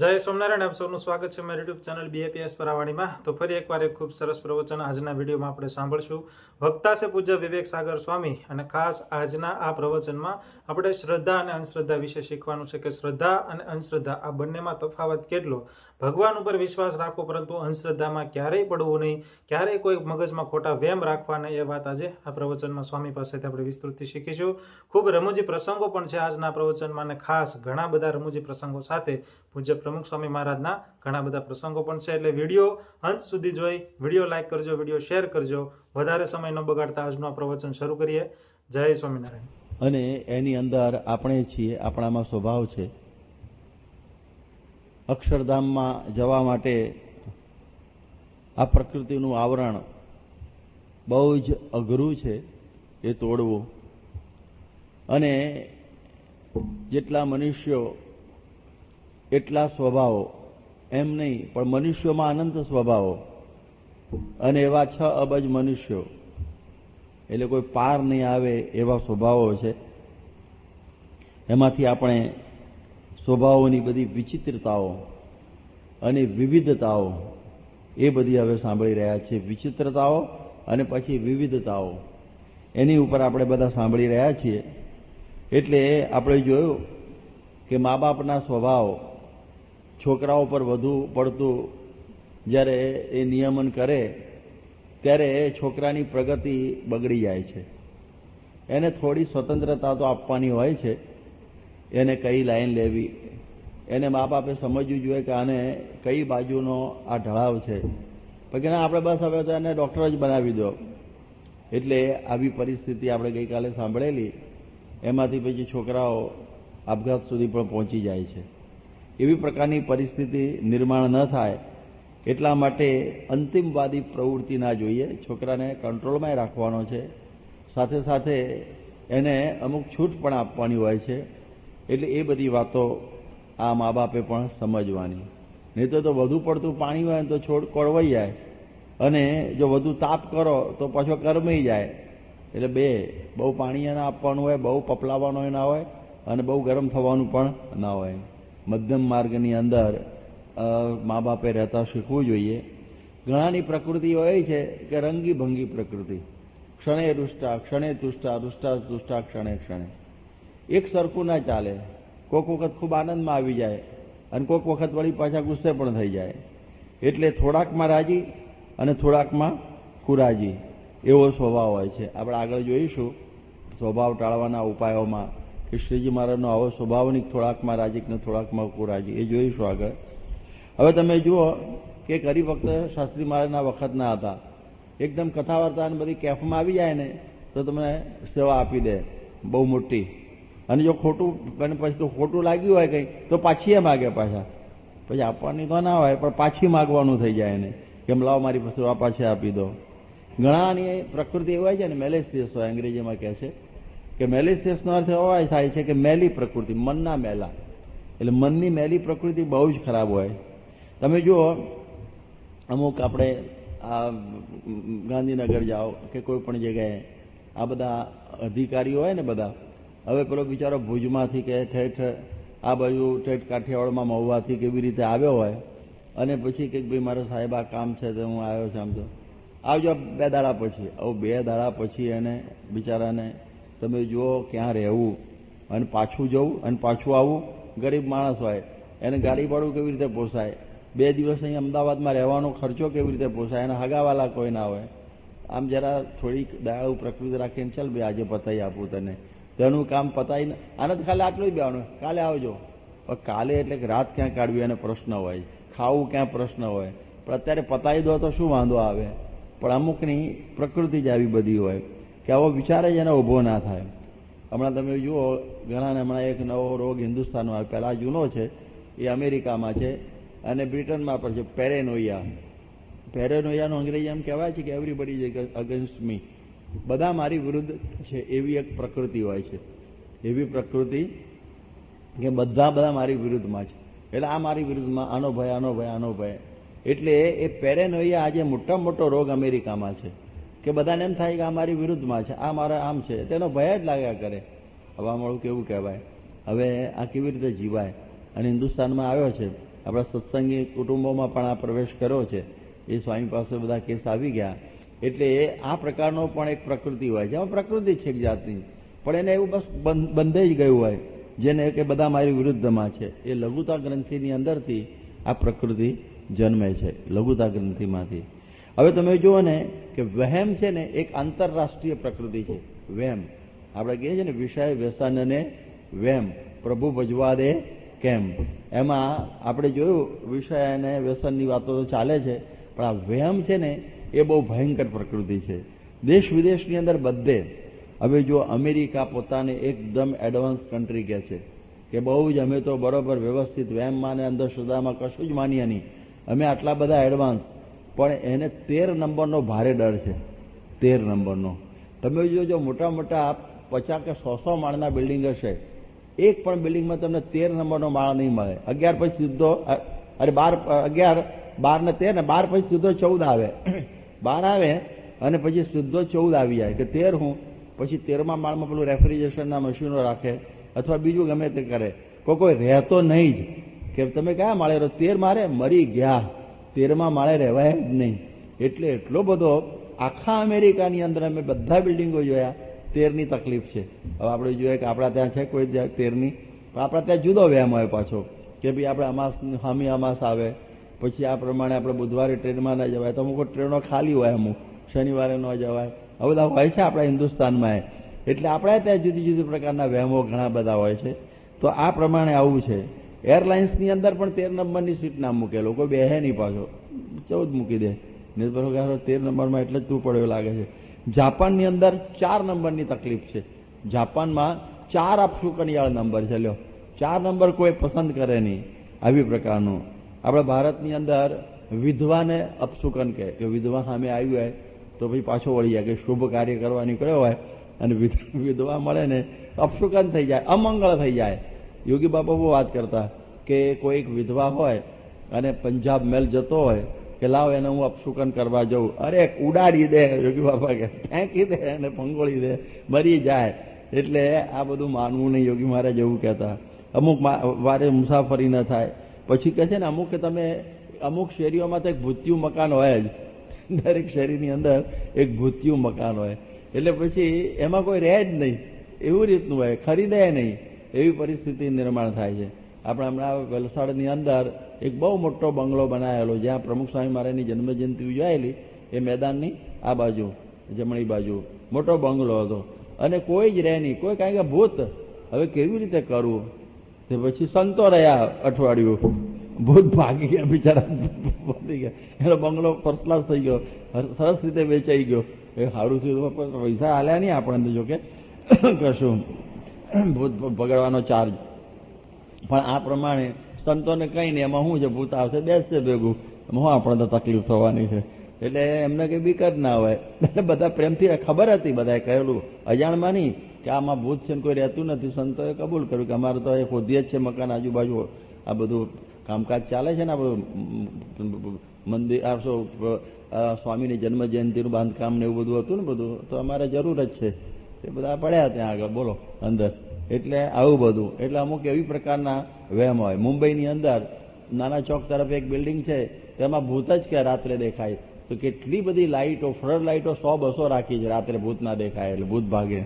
જય સ્વામિનારાયણ, આપ સૌનું સ્વાગત છે મારી યુટ્યુબ ચેનલ BAPS પરાવાણીમાં। તો ફરી એકવાર એક ખૂબ સરસ પ્રવચન આજના વિડીયોમાં આપણે સાંભળશું। વક્તા છે પૂજ્ય વિવેક સાગર સ્વામી, અને ખાસ આજના આ પ્રવચનમાં આપણે શ્રદ્ધા અને અંધશ્રદ્ધા વિશે શીખવાનું છે કે શ્રદ્ધા અને અંધશ્રદ્ધા આ બંનેમાં તફાવત કેટલો, ભગવાન ઉપર વિશ્વાસ રાખવો પરંતુ અંધશ્રદ્ધામાં ક્યારેય પડવું નહીં, ક્યારેય કોઈ મગજમાં ખોટા વેમ રાખવા નહીં, એ વાત આજે આ પ્રવચનમાં સ્વામી પાસેથી આપણે વિસ્તૃતથી શીખીશું। ખૂબ રમૂજી પ્રસંગો પણ છે આજના પ્રવચનમાં, અને ખાસ ઘણા બધા રમૂજી પ્રસંગો સાથે પૂજ્ય પ્રમુખ સ્વામી મહારાજના ઘણા બધા પ્રસંગો પણ છે। એટલે વિડીયો અંત સુધી જોઈ, વિડીયો લાઈક કરજો, વિડીયો શેર કરજો। વધારે સમય ન બગાડતા આજનું આ પ્રવચન શરૂ કરીએ। જય સ્વામિનારાયણ। અને એની અંદર આપણે છીએ, આપણામાં સ્વભાવ છે। અક્ષરધામમાં જવા માટે આ પ્રકૃતિનું આવરણ બહુ જ અઘરું છે એ તોડવું, અને જેટલા મનુષ્યો એટલા સ્વભાવો, એમ નહીં પણ મનુષ્યોમાં અનંત સ્વભાવો, અને એવા 6 અબજ મનુષ્યો, એટલે કોઈ પાર નહીં આવે એવા સ્વભાવો છે। એમાંથી આપણે સ્વભાવોની બધી વિચિત્રતાઓ અને વિવિધતાઓ એ બધી હવે સાંભળી રહ્યા છીએ। વિચિત્રતાઓ અને પછી વિવિધતાઓ, એની ઉપર આપણે બધા સાંભળી રહ્યા છીએ। એટલે આપણે જોયું કે મા બાપના સ્વભાવ છોકરાઓ પર વધુ પડતું જ્યારે એ નિયમન કરે ત્યારે છોકરાની પ્રગતિ બગડી જાય છે। એને થોડી સ્વતંત્રતા તો આપવાની હોય છે, એને કઈ લાઈન લેવી, એને મા બાપે સમજવું જોઈએ કે આને કઈ બાજુનો આ ઢળાવ છે, પછી આપણે બસ હવે તો એને ડૉક્ટર જ બનાવી દો। એટલે આવી પરિસ્થિતિ આપણે ગઈકાલે સાંભળેલી, એમાંથી પછી છોકરાઓ આપઘાત સુધી પણ પહોંચી જાય છે। એવી પ્રકારની પરિસ્થિતિ નિર્માણ ન થાય એટલા માટે અંતિમવાદી પ્રવૃત્તિ ના જોઈએ, છોકરાને કંટ્રોલમાં રાખવાનો છે, સાથે સાથે એને અમુક છૂટ પણ આપવાની હોય છે। એટલે એ બધી વાતો આ મા બાપે પણ સમજવાની। નહીં તો વધુ પડતું પાણી હોય ને તો છોડ કોળવાઈ જાય, અને જો વધુ તાપ કરો તો પાછો કરમાઈ જાય। એટલે બહુ પાણી એને આપવાનું હોય, બહુ પપલાવવાનું ના હોય, અને બહુ ગરમ થવાનું પણ ના હોય। મધ્યમ માર્ગની અંદર મા બાપે રહેતા શીખવું જોઈએ। ઘણાની પ્રકૃતિ હોય છે કે રંગી ભંગી પ્રકૃતિ, ક્ષણે રૂષ્ટા, ક્ષણે તુષ્ટા, રૂષ્ટા તુષ્ટા, ક્ષણે ક્ષણે, એક સરખું ના ચાલે। કોઈક વખત ખૂબ આનંદમાં આવી જાય, અને કોઈક વખત વળી પાછા ગુસ્સે પણ થઈ જાય। એટલે થોડાકમાં રાજી અને થોડાકમાં કુરાજી એવો સ્વભાવ હોય છે। આપણે આગળ જોઈશું સ્વભાવ ટાળવાના ઉપાયોમાં કે શ્રીજી મહારાજનો આવો સ્વભાવની થોડાકમાં રાજી ને થોડાકમાં કુરાજી, એ જોઈશું આગળ। હવે તમે જુઓ કે ઘણી વખત શાસ્ત્રી મહારાજના વખતના હતા, એકદમ કથા વાર્તા અને બધી કેફમાં આવી જાય ને તો તમને સેવા આપી દે બહુ મોટી, અને જો ખોટું પછી ખોટું લાગ્યું હોય કંઈ તો પાછી એ માગે પાછા, પછી આપવાની તો ના હોય પણ પાછી માગવાનું થઈ જાય એને કે લાવો મારી સેવા પાછી આપી દો। ઘણાની પ્રકૃતિ એવી હોય છે ને, મેલેસિયસ હોય, અંગ્રેજીમાં કહે છે કે મેલિસિયસનો અર્થ એવો થાય છે કે મેલી પ્રકૃતિ, મનના મેલા, એટલે મનની મેલી પ્રકૃતિ બહુ જ ખરાબ હોય। તમે જુઓ અમુક આપણે આ ગાંધીનગર જાઓ કે કોઈ પણ જગ્યાએ આ બધા અધિકારીઓ હોય ને બધા, હવે પેલો બિચારો ભુજમાંથી કે ઠેઠ આ બાજુ ઠેઠ કાઠિયાવાડમાં મહુવાથી કેવી રીતે આવ્યો હોય, અને પછી કે ભાઈ મારો સાહેબ આ કામ છે તો હું આવ્યો છું, આમ તો આવજો 2 દાડા પછી। હવે 2 દાડા પછી એને બિચારાને તમે જુઓ ક્યાં રહેવું અને પાછું જવું અને પાછું આવવું। ગરીબ માણસ હોય, એને ગાડી ભાડું કેવી રીતે પોસાય, 2 દિવસ અહીં અમદાવાદમાં રહેવાનો ખર્ચો કેવી રીતે પોસાય, એના હગાવાલા કોઈ ના હોય। આમ જરા થોડીક દયાળુ પ્રકૃતિ રાખીને ચાલ ભાઈ આજે પતાવી આપું તને, તેનું કામ પતાવીને આને તો ખાલી આટલું જ બેવાનું, કાલે આવજો। પણ કાલે એટલે કે રાત ક્યાં કાઢવી એને પ્રશ્ન હોય, ખાવું ક્યાં પ્રશ્ન હોય, પણ અત્યારે પતાવી દો તો શું વાંધો આવે। પણ અમુકની પ્રકૃતિ જ આવી બધી હોય કે આવો વિચાર જ એને ઊભો ના થાય। હમણાં તમે જુઓ ઘણાને હમણાં એક નવો રોગ હિન્દુસ્તાનમાં આવે, પહેલાં જૂનો છે, એ અમેરિકામાં છે અને બ્રિટનમાં પણ છે, પેરેનોઇયા। પેરેનોઇયાનું અંગ્રેજી એમ કહેવાય છે કે એવરીબડી ઇઝ અગેન્સ્ટ મી, બધા મારી વિરુદ્ધ છે, એવી એક પ્રકૃતિ હોય છે। એવી પ્રકૃતિ કે બધા મારી વિરુદ્ધમાં છે, એટલે આ મારી વિરુદ્ધમાં, આનો ભય, આનો ભય, આનો ભય। એટલે એ પેરેનોઇયા આજે મોટામાં મોટો રોગ અમેરિકામાં છે કે બધાને એમ થાય કે આ મારી વિરુદ્ધમાં છે, આ મારા આમ છે, તેનો ભય જ લાગ્યા કરે। હવામાળું કેવું કહેવાય। હવે આ કેવી રીતે જીવાય, અને હિન્દુસ્તાનમાં આવ્યો છે। આપણા સત્સંગી કુટુંબોમાં પણ આ પ્રવેશ કર્યો છે. એ સ્વામી પાસે બધા કેસ આવી ગયા. એટલે આ પ્રકારનો પણ એક પ્રકૃતિ હોય છે. આમાં પ્રકૃતિ છે એક જાતની, પણ એને એવું બસ બંધાઈ જ ગયું હોય, જેને કે બધા મારી વિરુદ્ધમાં છે. એ લઘુતા ગ્રંથિની અંદરથી આ પ્રકૃતિ જન્મે છે, લઘુતા ગ્રંથિમાંથી. હવે તમે જુઓ ને કે વહેમ છે ને એક આંતરરાષ્ટ્રીય પ્રકૃતિ છે. વહેમ આપણે કહીએ છીએ ને વિષય વ્યસન અને વહેમ પ્રભુ ભજવા દે કેમ. એમાં આપણે જોયું વિષય અને વ્યસનની વાતો તો ચાલે છે, પણ આ વહેમ છે ને એ બહુ ભયંકર પ્રકૃતિ છે. દેશ વિદેશની અંદર બધે. હવે જો અમેરિકા પોતાને એકદમ એડવાન્સ કન્ટ્રી કહે છે કે બહુ જ અમે તો બરોબર વ્યવસ્થિત વહેમમાં ને અંધશ્રદ્ધામાં કશું જ માનીએ નહીં, અમે આટલા બધા એડવાન્સ, પણ એને 13 નંબરનો ભારે ડર છે. 13 નંબરનો. તમે જોજો મોટા મોટા 50 કે 100 માળના બિલ્ડિંગ હશે, એક પણ બિલ્ડિંગમાં તમને 13 નંબરનો માળ નહીં મળે. 11 પછી સીધો 11, 12 ને 13 ને 12 પછી સીધો 14 આવે. 12 આવે અને પછી સીધો 14 આવી જાય કે 13 હું પછી 13મા માળમાં પેલું રેફ્રિજરેશનના મશીનો રાખે અથવા બીજું ગમે તે કરે. કોઈ રહેતો નહીં જ કે તમે કયા માળે રહો, 13 મારે મરી ગયા, 13મા માળે રહેવાય જ નહીં. એટલે એટલો બધો આખા અમેરિકાની અંદર અમે બધા બિલ્ડિંગો જોયા, 13ની તકલીફ છે. હવે આપણે જોઈએ કે આપણા ત્યાં છે કોઈ 13ની, પણ આપણા ત્યાં જુદો વ્યાયામ હોય પાછો કે ભાઈ આપણે અમાસ હામી અમાસ આવે પછી આ પ્રમાણે આપણે બુધવારે ટ્રેનમાં ના જવાય, તો અમુક ટ્રેનો ખાલી હોય, અમુક શનિવારે ન જવાય. આ બધા હોય છે આપણા હિન્દુસ્તાનમાં. એટલે આપણા ત્યાં જુદી જુદી પ્રકારના વહેમો ઘણા બધા હોય છે. તો આ પ્રમાણે આવું છે. એરલાઇન્સની અંદર પણ 13 નંબરની સીટ ના મૂકે, લોકો બેહે નહીં, પાછો 14 મૂકી દે. 13 નંબરમાં એટલે જ તું પડ્યો લાગે છે. જાપાનની અંદર 4 નંબરની તકલીફ છે. જાપાનમાં 4 અપશુકનિયાળ નંબર છે. લ્યો, 4 નંબર કોઈ પસંદ કરે નહીં, આવી પ્રકારનું. આપણા ભારતની અંદર વિધવાને અપશુકન કહે કે વિધવા સામે આવ્યું હોય તો ભાઈ પાછો વળી જાય, કે શુભ કાર્ય કરવા નીકળ્યો હોય અને વિધવા મળે ને અપશુકન થઈ જાય, અમંગળ થઈ જાય. યોગી બાપા બહુ વાત કરતા કે કોઈક વિધવા હોય અને પંજાબ મેલ જતો હોય કે લાવ એને હું અપશુકન કરવા જઉં, અરે ઉડાડી દે, યોગી બાપા કે ફેંકી દે અને પંગોળી દે, મરી જાય. એટલે આ બધું માનવું નહીં. યોગી મહારાજ એવું કહેતા. અમુક વારે મુસાફરી ન થાય. પછી કહે છે ને અમુક કે તમે અમુક શેરીઓમાં તો એક ભૂતિયું મકાન હોય જ, દરેક શેરીની અંદર એક ભૂતિયું મકાન હોય. એટલે પછી એમાં કોઈ રહે જ નહીં, એવું રીતનું હોય, ખરીદે નહીં, એવી પરિસ્થિતિ નિર્માણ થાય છે. આપણે હમણાં વલસાડની અંદર એક બહુ મોટો બંગલો બનાવેલો, જ્યાં પ્રમુખ સ્વામી મહારાજની જન્મજયંતિ ઉજવાયેલી, એ મેદાનની આ બાજુ જમણી બાજુ મોટો બંગલો હતો અને કોઈ જ રહે નહીં, કોઈ કારણ કે ભૂત. હવે કેવી રીતે કરવું? તે પછી સંતો રહ્યા અઠવાડિયું, ભૂત ભાગી ગયા, બિચારા પતી ગયા, એનો બંગલો ફર્સ્ટ ક્લાસ થઈ ગયો, સરસ રીતે વેચાઈ ગયો. એ સારું થયું, પૈસા હાલ્યા નહીં આપણને, જો કે કશું ભૂત ભગાડવાનો ચાર્જ. પણ આ પ્રમાણે સંતોને કંઈ નહીં, એમાં શું છે, ભૂત આવશે બેસશે ભેગું, એમાં શું આપણને તો તકલીફ થવાની છે. એટલે એમને કંઈ બીક જ ના હોય. એટલે બધા પ્રેમથી ખબર હતી, બધાએ કહેલું અજાણમાં નહીં કે આમાં ભૂત છે ને કોઈ રહેતું નથી. સંતોએ કબૂલ કર્યું કે અમારે તો એ ખોદીએ જ છે મકાન આજુબાજુ, આ બધું કામકાજ ચાલે છે ને, આ બધું મંદિર સ્વામીની જન્મ જયંતિનું બાંધકામ ને એવું બધું હતું ને બધું, તો અમારે જરૂર જ છે. એ બધા પડ્યા ત્યાં આગળ, બોલો અંદર. એટલે આવું બધું. એટલે અમુક એવી પ્રકારના વહેમ હોય. મુંબઈની અંદર નાના ચોક તરફ એક બિલ્ડિંગ છે, તેમાં ભૂત જ કે રાત્રે દેખાય, તો કેટલી બધી લાઇટો, ફ્લડ લાઇટો 100-200 રાખી છે, રાત્રે ભૂત ના દેખાય એટલે ભૂત ભાગે.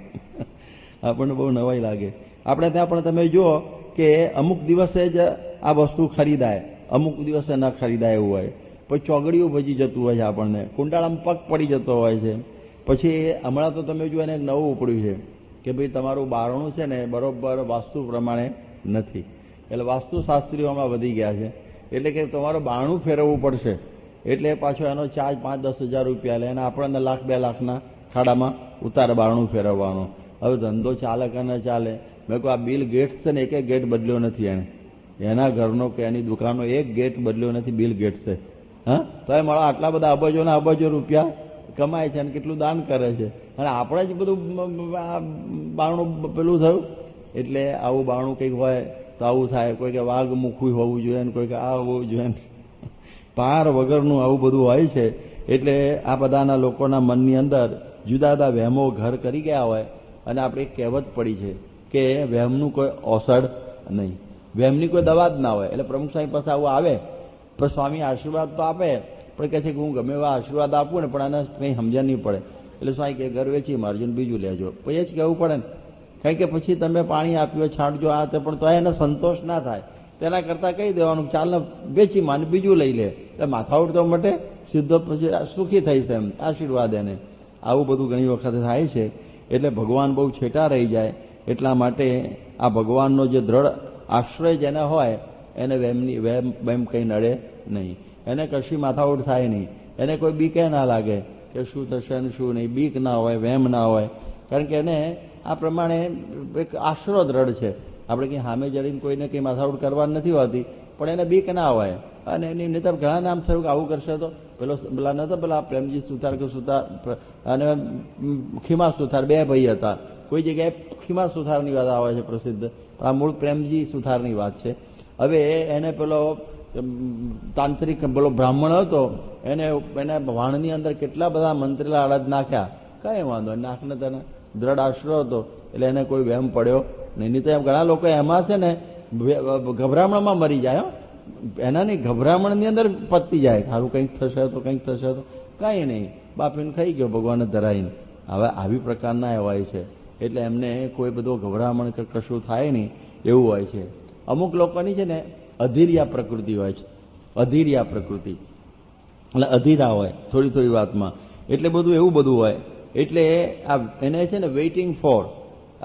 આપણને બહુ નવાઈ લાગે. આપણે ત્યાં પણ તમે જુઓ કે અમુક દિવસે જ આ વસ્તુ ખરીદાય, અમુક દિવસે ન ખરીદાય એવું હોય. પછી ચોગડીઓ ભજી જતું હોય છે, આપણને કુંડાળામાં પગ પડી જતો હોય છે. પછી હમણાં તો તમે જુઓ એને એક નવું ઉપડ્યું છે કે ભાઈ તમારું બારણું છે ને બરોબર વાસ્તુ પ્રમાણે નથી, એટલે વાસ્તુશાસ્ત્રીઓ હમણાં વધી ગયા છે. એટલે કે તમારું બારણું ફેરવવું પડશે, એટલે પાછો એનો ચાર્જ 5-10 હજાર રૂપિયા લે, અને આપણને 1,00,000-2 લાખના ખાડામાં ઉતારે બારણું ફેરવવાનો. હવે ધંધો ચાલે કે ન ચાલે? મેં કહું આ બિલ ગેટ્સ છે ને એક ગેટ બદલ્યો નથી, એણે એના ઘરનો કે એની દુકાનનો એક ગેટ બદલ્યો નથી બિલ ગેટ્સે. હા, તો એ મળો આટલા બધા અબજોના અબજો રૂપિયા કમાય છે અને કેટલું દાન કરે છે, અને આપણે જ બધું બારણું પેલું થયું. એટલે આવું બારણું કંઈક હોય તો આવું થાય. કોઈ કે વાઘ મુખું હોવું જોઈએ ને કોઈ કે આ હોવું જોઈએ, પાર વગરનું આવું બધું હોય છે. એટલે આ બધાના લોકોના મનની અંદર જુદા જુદા વહેમો ઘર કરી ગયા હોય. અને આપણે એક કહેવત પડી છે કે વહેમનું કોઈ ઓસડ નહીં. વહેમની કોઈ દવા જ ના હોય. એટલે પ્રમુખ સ્વામી પાસે આવું આવે પણ સ્વામી આશીર્વાદ તો આપે, પણ કહે છે કે હું ગમે એવા આશીર્વાદ આપું ને પણ આને કંઈ સમજણ નહીં પડે. એટલે સ્વામી કે ઘર વેચી મારજો ને બીજું લેજો. પછી એ જ કહેવું પડે ને, કારણ કે પછી તમે પાણી આપ્યું છાંટજો આ તે, પણ તો એને સંતોષ ના થાય. તેના કરતાં કહી દેવાનું ચાલ ને વેચી માને બીજું લઈ લે, એટલે માથાઉડ તો મટે, સીધો પછી સુખી થઈ છે એમ આશીર્વાદ એને. આવું બધું ઘણી વખત થાય છે. એટલે ભગવાન બહુ છેટા રહી જાય. એટલા માટે આ ભગવાનનો જે દ્રઢ આશ્રય જેને હોય એને વેમ કંઈ નડે નહીં, એને કશી માથાઉડ થાય નહીં, એને કોઈ બીકે ના લાગે કે શું થશે ને શું નહીં. બીક ના હોય, વેમ ના હોય, કારણ કે એને આ પ્રમાણે એક આશરો દ્રઢ છે. આપણે કંઈ સામે જડીને કોઈને કંઈ માથાઉડ કરવાની નથી હોતી, પણ એને બીક ના હોય. અને એની નહીં ઘણા નામ થયું કે આવું કરશે તો પેલા નતો પેલા પ્રેમજી સુથાર કે સુથાર અને ખીમા સુથાર બે ભાઈ હતા. કોઈ જગ્યાએ ખીમા સુથારની વાત આવે છે પ્રસિદ્ધ, પણ આ મૂળ પ્રેમજી સુથારની વાત છે. હવે એને પેલો તાંત્રિક પેલો બ્રાહ્મણ હતો, એને વાણની અંદર કેટલા બધા મંત્રેલા અડદ નાખ્યા, કઈ વાંધો નાખને તેને દ્રઢ આશરો હતો એટલે એને કોઈ વહેમ પડ્યો નહીં. નહીં તો એમ ઘણા લોકો એમાં છે ને ગભરામણમાં મરી જાય. એના નહીં, ગભરામણની અંદર પતી જાય, સારું કંઈક થશે તો કંઈક થશે તો કંઈ નહીં, બાપીને ખાઈ ગયો ભગવાને ધરાઈને. હવે આવી પ્રકારના એવાય છે. એટલે એમને કોઈ બધો ગભરામણ કે કશું થાય નહીં એવું હોય છે. અમુક લોકોની છે ને અધીરિયા પ્રકૃતિ હોય છે, અધીરિયા પ્રકૃતિ એટલે અધીરા હોય થોડી થોડી વાતમાં, એટલે બધું એવું બધું હોય. એટલે આ એને છે ને વેઇટિંગ ફોર.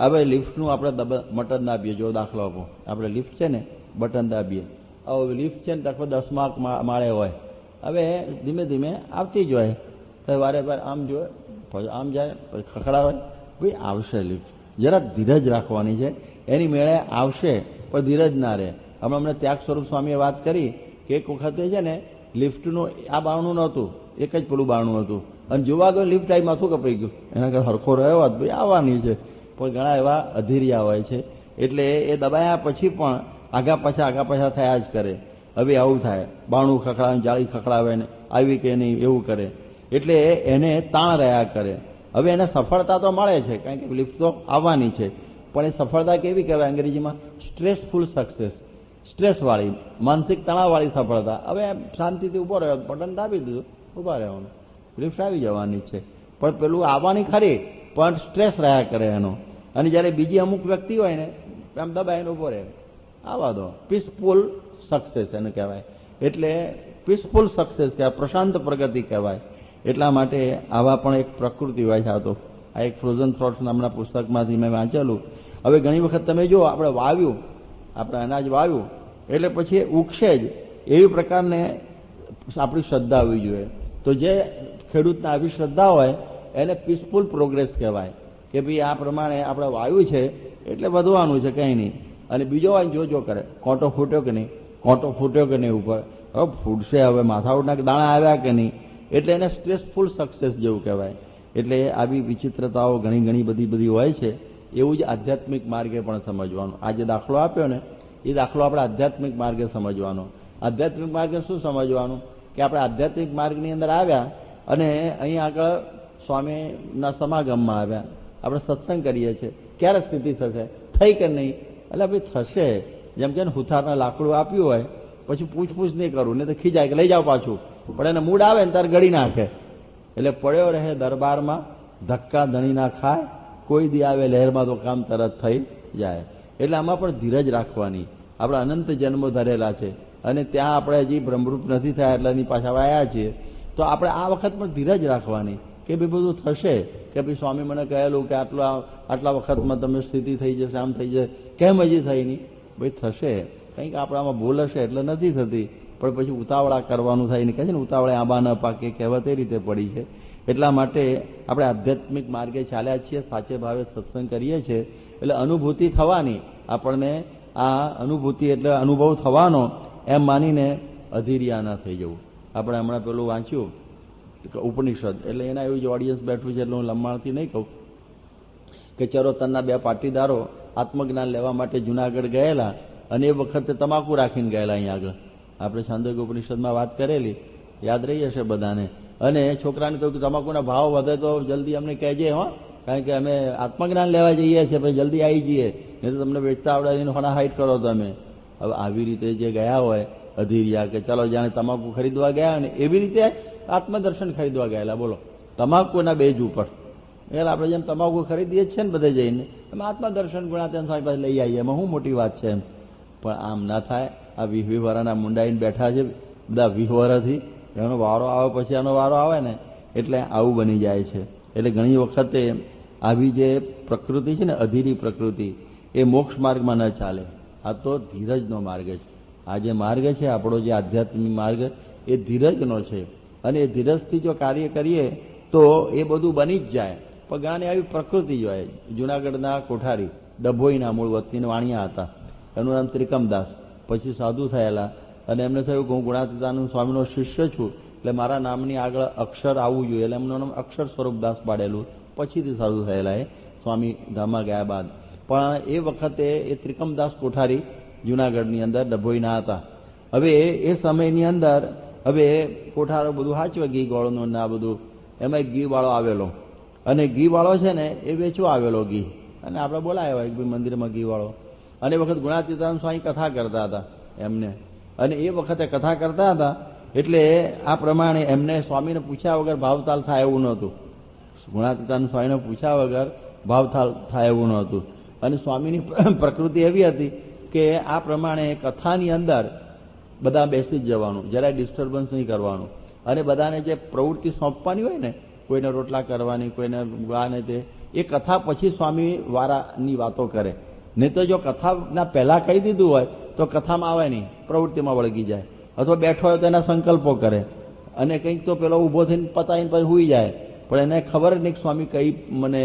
હવે લિફ્ટનું આપણે બટન દાબીએ, જો દાખલો આપો, આપણે લિફ્ટ છે ને બટન દાબીએ, હવે લિફ્ટ છે ને દાખલો 10મા માળે હોય, હવે ધીમે ધીમે આવતી જ હોય, તો વારે વાર આમ જોવે, પછી આમ જાય, પછી ખખડાવે, ભાઈ આવશે લિફ્ટ. જરા ધીરજ રાખવાની છે, એની મેળે આવશે પણ ધીરજ ના રહે. હમણાં અમને ત્યાગ સ્વરૂપ સ્વામીએ વાત કરી કે એક વખતે છે ને લિફ્ટનું આ બારણું નહોતું, એક જ પેલું બારણું હતું, અને જોવા ગયો લિફ્ટ આવી માથું કપાઈ ગયું. એના કરતા હરખો રહ્યો હોત ભાઈ આવવાની છે, પણ ઘણા એવા અધીરિયા હોય છે. એટલે એ દબાયા પછી પણ આગા પાછા થયા જ કરે. હવે આવું થાય, બારણું ખખડાવે, જાળી ખખડાવે ને આવી કે નહીં એવું કરે, એટલે એને તાણ રહ્યા કરે. હવે એને સફળતા તો મળે છે, કારણ કે લિફ્ટ તો આવવાની છે, પણ એ સફળતા કેવી કહેવાય અંગ્રેજીમાં? સ્ટ્રેસફુલ સક્સેસ, સ્ટ્રેસવાળી, માનસિક તણાવવાળી સફળતા. હવે શાંતિથી ઊભો રહ્યો, બટન દાબી દીધું, ઊભા રહેવાનું, લિફ્ટ આવી જવાની છે. પણ પેલું આવવાની ખરી, પણ સ્ટ્રેસ રહ્યા કરે એનો. અને જ્યારે બીજી અમુક વ્યક્તિ હોય ને આમ દબાઈને ઊભો રહે, આવા દો, પીસફુલ સક્સેસ એને કહેવાય. એટલે પીસફુલ સક્સેસ કહેવાય, પ્રશાંત પ્રગતિ કહેવાય. એટલા માટે આવા પણ એક પ્રકૃતિ હોય છે. આ એક ફ્રોઝન થોટ્સ નામના પુસ્તકમાંથી મેં વાંચેલું. હવે ઘણી વખત તમે જુઓ, આપણે વાવ્યું, આપણે અનાજ વાવ્યું એટલે પછી ઉગશે જ, એવી પ્રકારને આપણી શ્રદ્ધા હોવી જોઈએ. તો જે ખેડૂતને આવી શ્રદ્ધા હોય એને પીસફુલ પ્રોગ્રેસ કહેવાય, કે ભાઈ આ પ્રમાણે આપણે વાવ્યું છે એટલે વધવાનું છે, કંઈ નહીં. અને બીજો હોય જો કરે, કોંટો ફૂટ્યો કે નહીં, કોંટો ફૂટ્યો કે નહીં ઉપર, હવે ફૂટશે, હવે માથાઉડના દાણા આવ્યા કે નહીં, એટલે એને સ્ટ્રેસફુલ સક્સેસ જેવું કહેવાય. એટલે આવી વિચિત્રતાઓ ઘણી બધી હોય છે. એવું જ આધ્યાત્મિક માર્ગે પણ સમજવાનું. આ જે દાખલો આપ્યો ને એ દાખલો આપણે આધ્યાત્મિક માર્ગે સમજવાનો. આધ્યાત્મિક માર્ગે શું સમજવાનું? કે આપણે આધ્યાત્મિક માર્ગની અંદર આવ્યા અને અહીં આગળ સ્વામીના સમાગમમાં આવ્યા, આપણે સત્સંગ કરીએ છીએ, ક્યારે સ્થિતિ થશે? થઈ કે નહીં? એટલે ભાઈ થશે. જેમ કે હુથારના લાકડું આપ્યું હોય પછી પૂછપૂછ નહીં કરવું, નહીં તો ખીજાય કે લઈ જાઓ પાછું, પણ એને મૂડ આવે ને ત્યારે ગળી નાખે. એટલે પડ્યો રહે દરબારમાં, ધક્કા ધણી ના ખાય, કોઈ દી આવે લહેરમાં તો કામ તરત થઈ જાય. એટલે આમાં પણ ધીરજ રાખવાની. આપણે અનંત જન્મો ધરેલા છે અને ત્યાં આપણે હજી બ્રહ્મરૂપ નથી થયા એટલે એની પાછા આવ્યા છીએ, તો આપણે આ વખત પણ ધીરજ રાખવાની કે ભાઈ બધું થશે. કે ભાઈ સ્વામી મને કહેલું કે આટલા વખતમાં તમે સ્થિતિ થઈ જશે, આમ થઈ જશે, કેમ હજી થઈ નહીં? ભાઈ થશે, કંઈક આપણામાં ભૂલ હશે એટલે નથી થતી, પણ પછી ઉતાવળા કરવાનું થાય ને, કહે છે ને ઉતાવળે આંબા ન પાકે, કહેવત એ રીતે પડી છે. એટલા માટે આપણે આધ્યાત્મિક માર્ગે ચાલ્યા છીએ, સાચે ભાવે સત્સંગ કરીએ છીએ, એટલે અનુભૂતિ થવાની. આપણને આ અનુભૂતિ એટલે અનુભવ થવાનો એમ માનીને અધીરિયા ના થઈ જવું. આપણે હમણાં પેલું વાંચ્યું ઉપનિષદ, એટલે એના એવું જ ઓડિયન્સ બેઠું છે એટલે હું લંબાણથી નહીં કહું કે ચરોતરના બે પાટીદારો આત્મજ્ઞાન લેવા માટે જુનાગઢ ગયેલા અને એ વખતે તમાકુ રાખીને ગયેલા. અહીં આગળ આપણે છાંદોગ્ય ઉપનિષદમાં વાત કરેલી, યાદ રહી હશે બધાને. અને છોકરાને કહ્યું કે તમાકુના ભાવ વધે તો જલ્દી અમને કહેજે, હો, કારણ કે અમે આત્મજ્ઞાન લેવા જઈએ છીએ, પછી જલ્દી આવી જઈએ, નહીં તો તમને વેચતા આવડે હોના હાઈટ કરો તમે. હવે આવી રીતે જે ગયા હોય અધીરિયા કે ચાલો જાણે તમાકુ ખરીદવા ગયા ને એવી રીતે આત્મદર્શન ખરીદવા ગયેલા. બોલો, તમાકુના બેજ ઉપર એટલે આપણે જેમ તમાકુ ખરીદીએ જ છે ને બધે જઈને, એમ આત્મદર્શન ગુણાતીતાનંદ સ્વામી પાસે લઈ આવીએ, એમાં શું મોટી વાત છે એમ. પણ આમ ના થાય. આ 20 વર્ષના મુંડાઈને બેઠા છે બધા 20 વર્ષથી, એનો વારો આવે પછી એનો વારો આવે ને એટલે આવું બની જાય છે. એટલે ઘણી વખતે આવી જે પ્રકૃતિ છે ને, અધીરી પ્રકૃતિ, એ મોક્ષ માર્ગમાં ન ચાલે. આ તો ધીરજનો માર્ગ છે. આ જે માર્ગ છે આપણો જે આધ્યાત્મિક માર્ગ, એ ધીરજનો છે. અને એ ધીરજથી જો કાર્ય કરીએ તો એ બધું બની જ જાય. પણ ઘણાની આવી પ્રકૃતિ જોઈએ. જુનાગઢના કોઠારી ડભોઈના મૂળ વતની વાણિયા હતા. એનું નામ ત્રિકમદાસ. પછી સાધુ થયેલા અને એમને થયું કે હું ગુણાતીતાનંદ સ્વામીનો શિષ્ય છું, એટલે મારા નામની આગળ અક્ષર આવવું જોઈએ. એટલે એમનું નામ અક્ષર સ્વરૂપદાસ પાડેલું. પછીથી સાધુ થયેલા એ સ્વામી ધામમાં ગયા બાદ. પણ એ વખતે એ ત્રિકમદાસ કોઠારી જુનાગઢની અંદર ડભોઈના હતા. હવે એ સમયની અંદર હવે કોઠારો બધું હાચવે, ઘી ગોળનું ને આ બધું. એમાં એક ઘીવાળો આવેલો અને ઘીવાળો છે ને એ વેચવા આવેલો ઘી. અને આપણે બોલાયો એક ભાઈ મંદિરમાં ઘીવાળો. અને એ વખત ગુણાતીતાનંદ સ્વામી કથા કરતા હતા એમને. અને એ વખતે કથા કરતા હતા એટલે આ પ્રમાણે એમને સ્વામીને પૂછ્યા વગર ભાવતાલ થાય એવું નહોતું. ગુણાતીતાનંદ સ્વામીને પૂછ્યા વગર ભાવતાલ થાય એવું નહોતું. અને સ્વામીની પ્રકૃતિ એવી હતી કે આ પ્રમાણે કથાની અંદર બધા બેસી જ જવાનું, જરાય ડિસ્ટર્બન્સ નહીં કરવાનું. અને બધાને જે પ્રવૃત્તિ સોંપવાની હોય ને, કોઈને રોટલા કરવાની, કોઈને ગાને તે, એ કથા પછી સ્વામી વારાની વાતો કરે. નહીં તો જો કથાના પહેલા કહી દીધું હોય તો કથામાં આવે નહીં, પ્રવૃત્તિમાં વળગી જાય. અથવા બેઠો હોય તો એના સંકલ્પો કરે અને કંઈક તો પેલો ઊભો થઈને પતાવીને પછી હુઈ જાય. પણ એને ખબર જ નહીં કે સ્વામી કઈ મને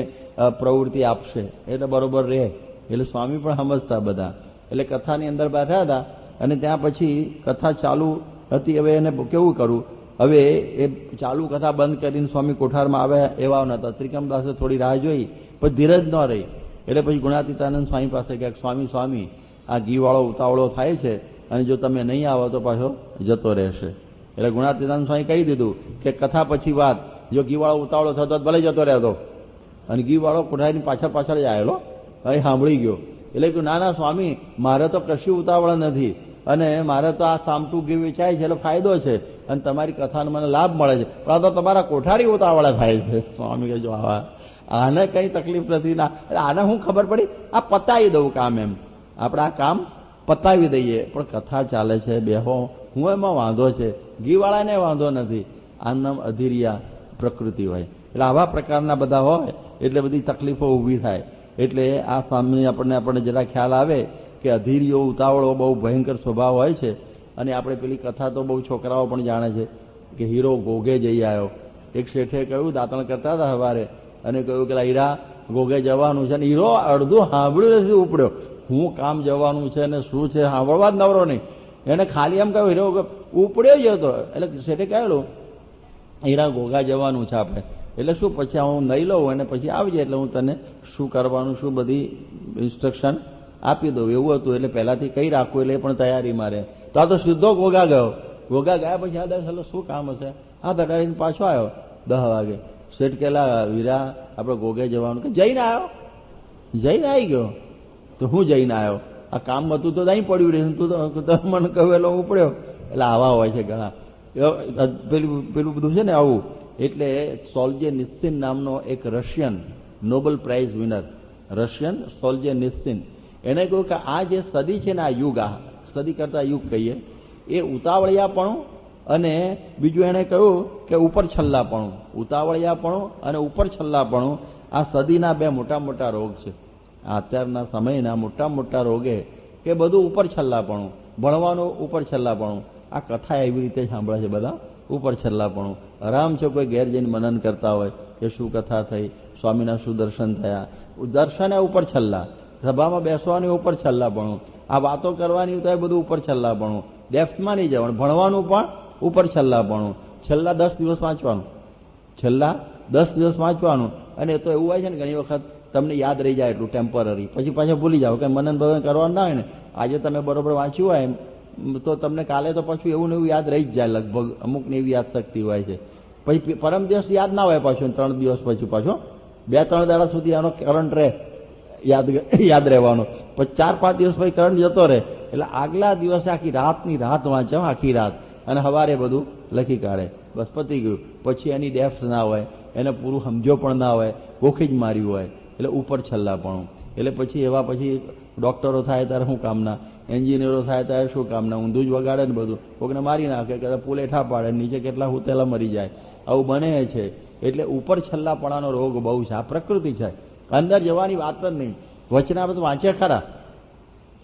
પ્રવૃત્તિ આપશે એટલે બરોબર રહે. એટલે સ્વામી પણ સમજતા બધા. એટલે કથાની અંદર બેઠા હતા અને ત્યાં પછી કથા ચાલુ હતી. હવે એને કેવું કરું, હવે એ ચાલુ કથા બંધ કરીને સ્વામી કોઠારમાં આવે એવા નતા. ત્રિકમદાસે થોડી રાહ જોઈ, પણ ધીરજ ન રહી. એટલે પછી ગુણાતીતાનંદ સ્વામી પાસે ગયા, સ્વામી સ્વામી આ ઘીવાળો ઉતાવળો થાય છે અને જો તમે નહીં આવો તો પાછો જતો રહેશે. એટલે ગુણાતીતાનંદ સ્વામી કહી દીધું કે કથા પછી વાત, જો ઘીવાળો ઉતાવળો થતો ભલે જતો રહેતો. અને ઘીવાળો કોઠારીની પાછળ પાછળ જ આવેલો, હવે સાંભળી ગયો. એટલે કે ના ના સ્વામી, મારે તો કશું ઉતાવળ નથી અને મારે તો આ સામટું ઘી વેચાય છે એટલે ફાયદો છે અને તમારી કથાનો મને લાભ મળે છે, પણ આ તો તમારા કોઠારી ઉતાવળે થાય છે. સ્વામી કે જો આને કઈ તકલીફ નથી. ના આને હું ખબર પડી, આ પતાવી દઉં કામ. એમ આપણે આ કામ પતાવી દઈએ, પણ કથા ચાલે છે બેહો, હું એમાં વાંધો છે, ઘીવાળાને વાંધો નથી. આ નામ અધીરિયા પ્રકૃતિ હોય. એટલે આવા પ્રકારના બધા હોય એટલે બધી તકલીફો ઊભી થાય. એટલે આ સામે આપણને જરા ખ્યાલ આવે કે અધીરીઓ ઉતાવળો બહુ ભયંકર સ્વભાવ હોય છે. અને આપણે પેલી કથા તો બહુ છોકરાઓ પણ જાણે છે કે હીરો ઘોઘે જઈ આવ્યો. એક શેઠે કહ્યું, દાંતણ કરતા હતા સવારે, અને કહ્યું કે હીરા ઘોઘે જવાનું છે. અને હીરો અડધું સાંભળ્યું નથી ઉપડ્યો, હું કામ જવાનું છે ને શું છે સાંભળવા જ નવરો નહીં. એને ખાલી એમ કહ્યું હીરો ઉપડ્યો જ હતો. એટલે શેઠે કહેલું હીરા ઘોઘા જવાનું છે આપણે, એટલે શું પછી હું નહીં લઉં અને પછી આવજે એટલે હું તને શું કરવાનું શું બધી ઇન્સ્ટ્રક્શન આપી દઉં એવું હતું. એટલે પહેલાથી કઈ રાખવું એટલે એ પણ તૈયારી મારે. તો આ તો સીધો ઘોઘા ગયો. ઘોઘા ગયા પછી આ દસ શું કામ હશે, હા દટાડીને પાછો આવ્યો 10 વાગે. શેઠ કેલા વીરા આપણે ઘોઘે જવાનું, કે જઈને આવ્યો. જઈને આવી ગયો તો હું જઈને આવ્યો, આ કામ હતું તો અહીં પડ્યું રહે, તું તો મને કહેલો ઉપડ્યો. એટલે આવા હોય છે ઘણા. પેલું બધું છે ને આવું. એટલે સોલ્જેનિત્સિન નામનો એક Russian Nobel prize winner, Russian Solzhenitsyn, એને કહ્યું કે આ જે સદી છે ને, આ યુગ, આ સદી કરતા યુગ કહીએ, એ ઉતાવળિયાપણું અને બીજું એને કહ્યું કે ઉપર છલ્લાપણું. ઉતાવળિયાપણું અને ઉપર છલ્લાપણું આ સદીના બે મોટા મોટા રોગ છે. આ અત્યારના સમયના મોટા મોટા રોગે કે બધું ઉપર છલ્લાપણું, ભણવાનું ઉપર છલ્લાપણું. આ કથા એવી રીતે સાંભળે છે બધા, ઉપર છલ્લાપણું. આરામ છે કોઈ ઘેર જઈને મનન કરતા હોય કે શું કથા થઈ, સ્વામીના શું દર્શન થયા, દર્શન ઉપર છલ્લા, સભામાં બેસવાની ઉપર છલ્લાપણું, આ વાતો કરવાની તો એ બધું ઉપર છલ્લાપણું, ડેફ્થમાં નહીં જવાનું, ભણવાનું પણ ઉપર છલ્લાપણું. છેલ્લા 10 દિવસ વાંચવાનું, છેલ્લા 10 દિવસ વાંચવાનું. અને તો એવું હોય છે ને ઘણી વખત તમને યાદ રહી જાય એટલું ટેમ્પરરી, પછી પાછા ભૂલી જાઓ કે મનન ભગવાન કરવાનું ના હોય ને. આજે તમે બરોબર વાંચ્યું હોય એમ તો તમને કાલે તો પાછું એવું ને એવું યાદ રહી જ જાય લગભગ. અમુકને એવી યાદ શક્તિ હોય છે. પછી પરમ દિવસ યાદ ના હોય પાછું, 3 દિવસ પછી પાછું 2-3 દાડા સુધી આનો કરંટ રહે યાદ રહેવાનો. પછી 4-5 દિવસ પછી કરંટ જતો રહે એટલે આગલા દિવસે આખી રાતની રાત વાંચો, આખી રાત, અને સવારે બધું લખી કાઢે. બસ પતી ગયું. પછી એની ડેપ્થ ના હોય, એને પૂરું સમજો પણ ના હોય, ગોખી જ માર્યું હોય, એટલે ઉપર છલ્લાપણું. એટલે પછી એવા પછી ડોક્ટરો થાય ત્યારે શું કામના, એન્જિનિયરો થાય ત્યારે શું કામના, ઊંધું જ વગાડે ને બધું, કોકને મારી નાખે, કે પુલેઠા પાડે, નીચે કેટલા હુતેલા મરી જાય, આવું બને છે. એટલે ઉપર છલ્લાપણાનો રોગ બહુ છે. આ પ્રકૃતિ છે, અંદર જવાની વાત જ નહીં. વચનામૃત વાંચે ખરા,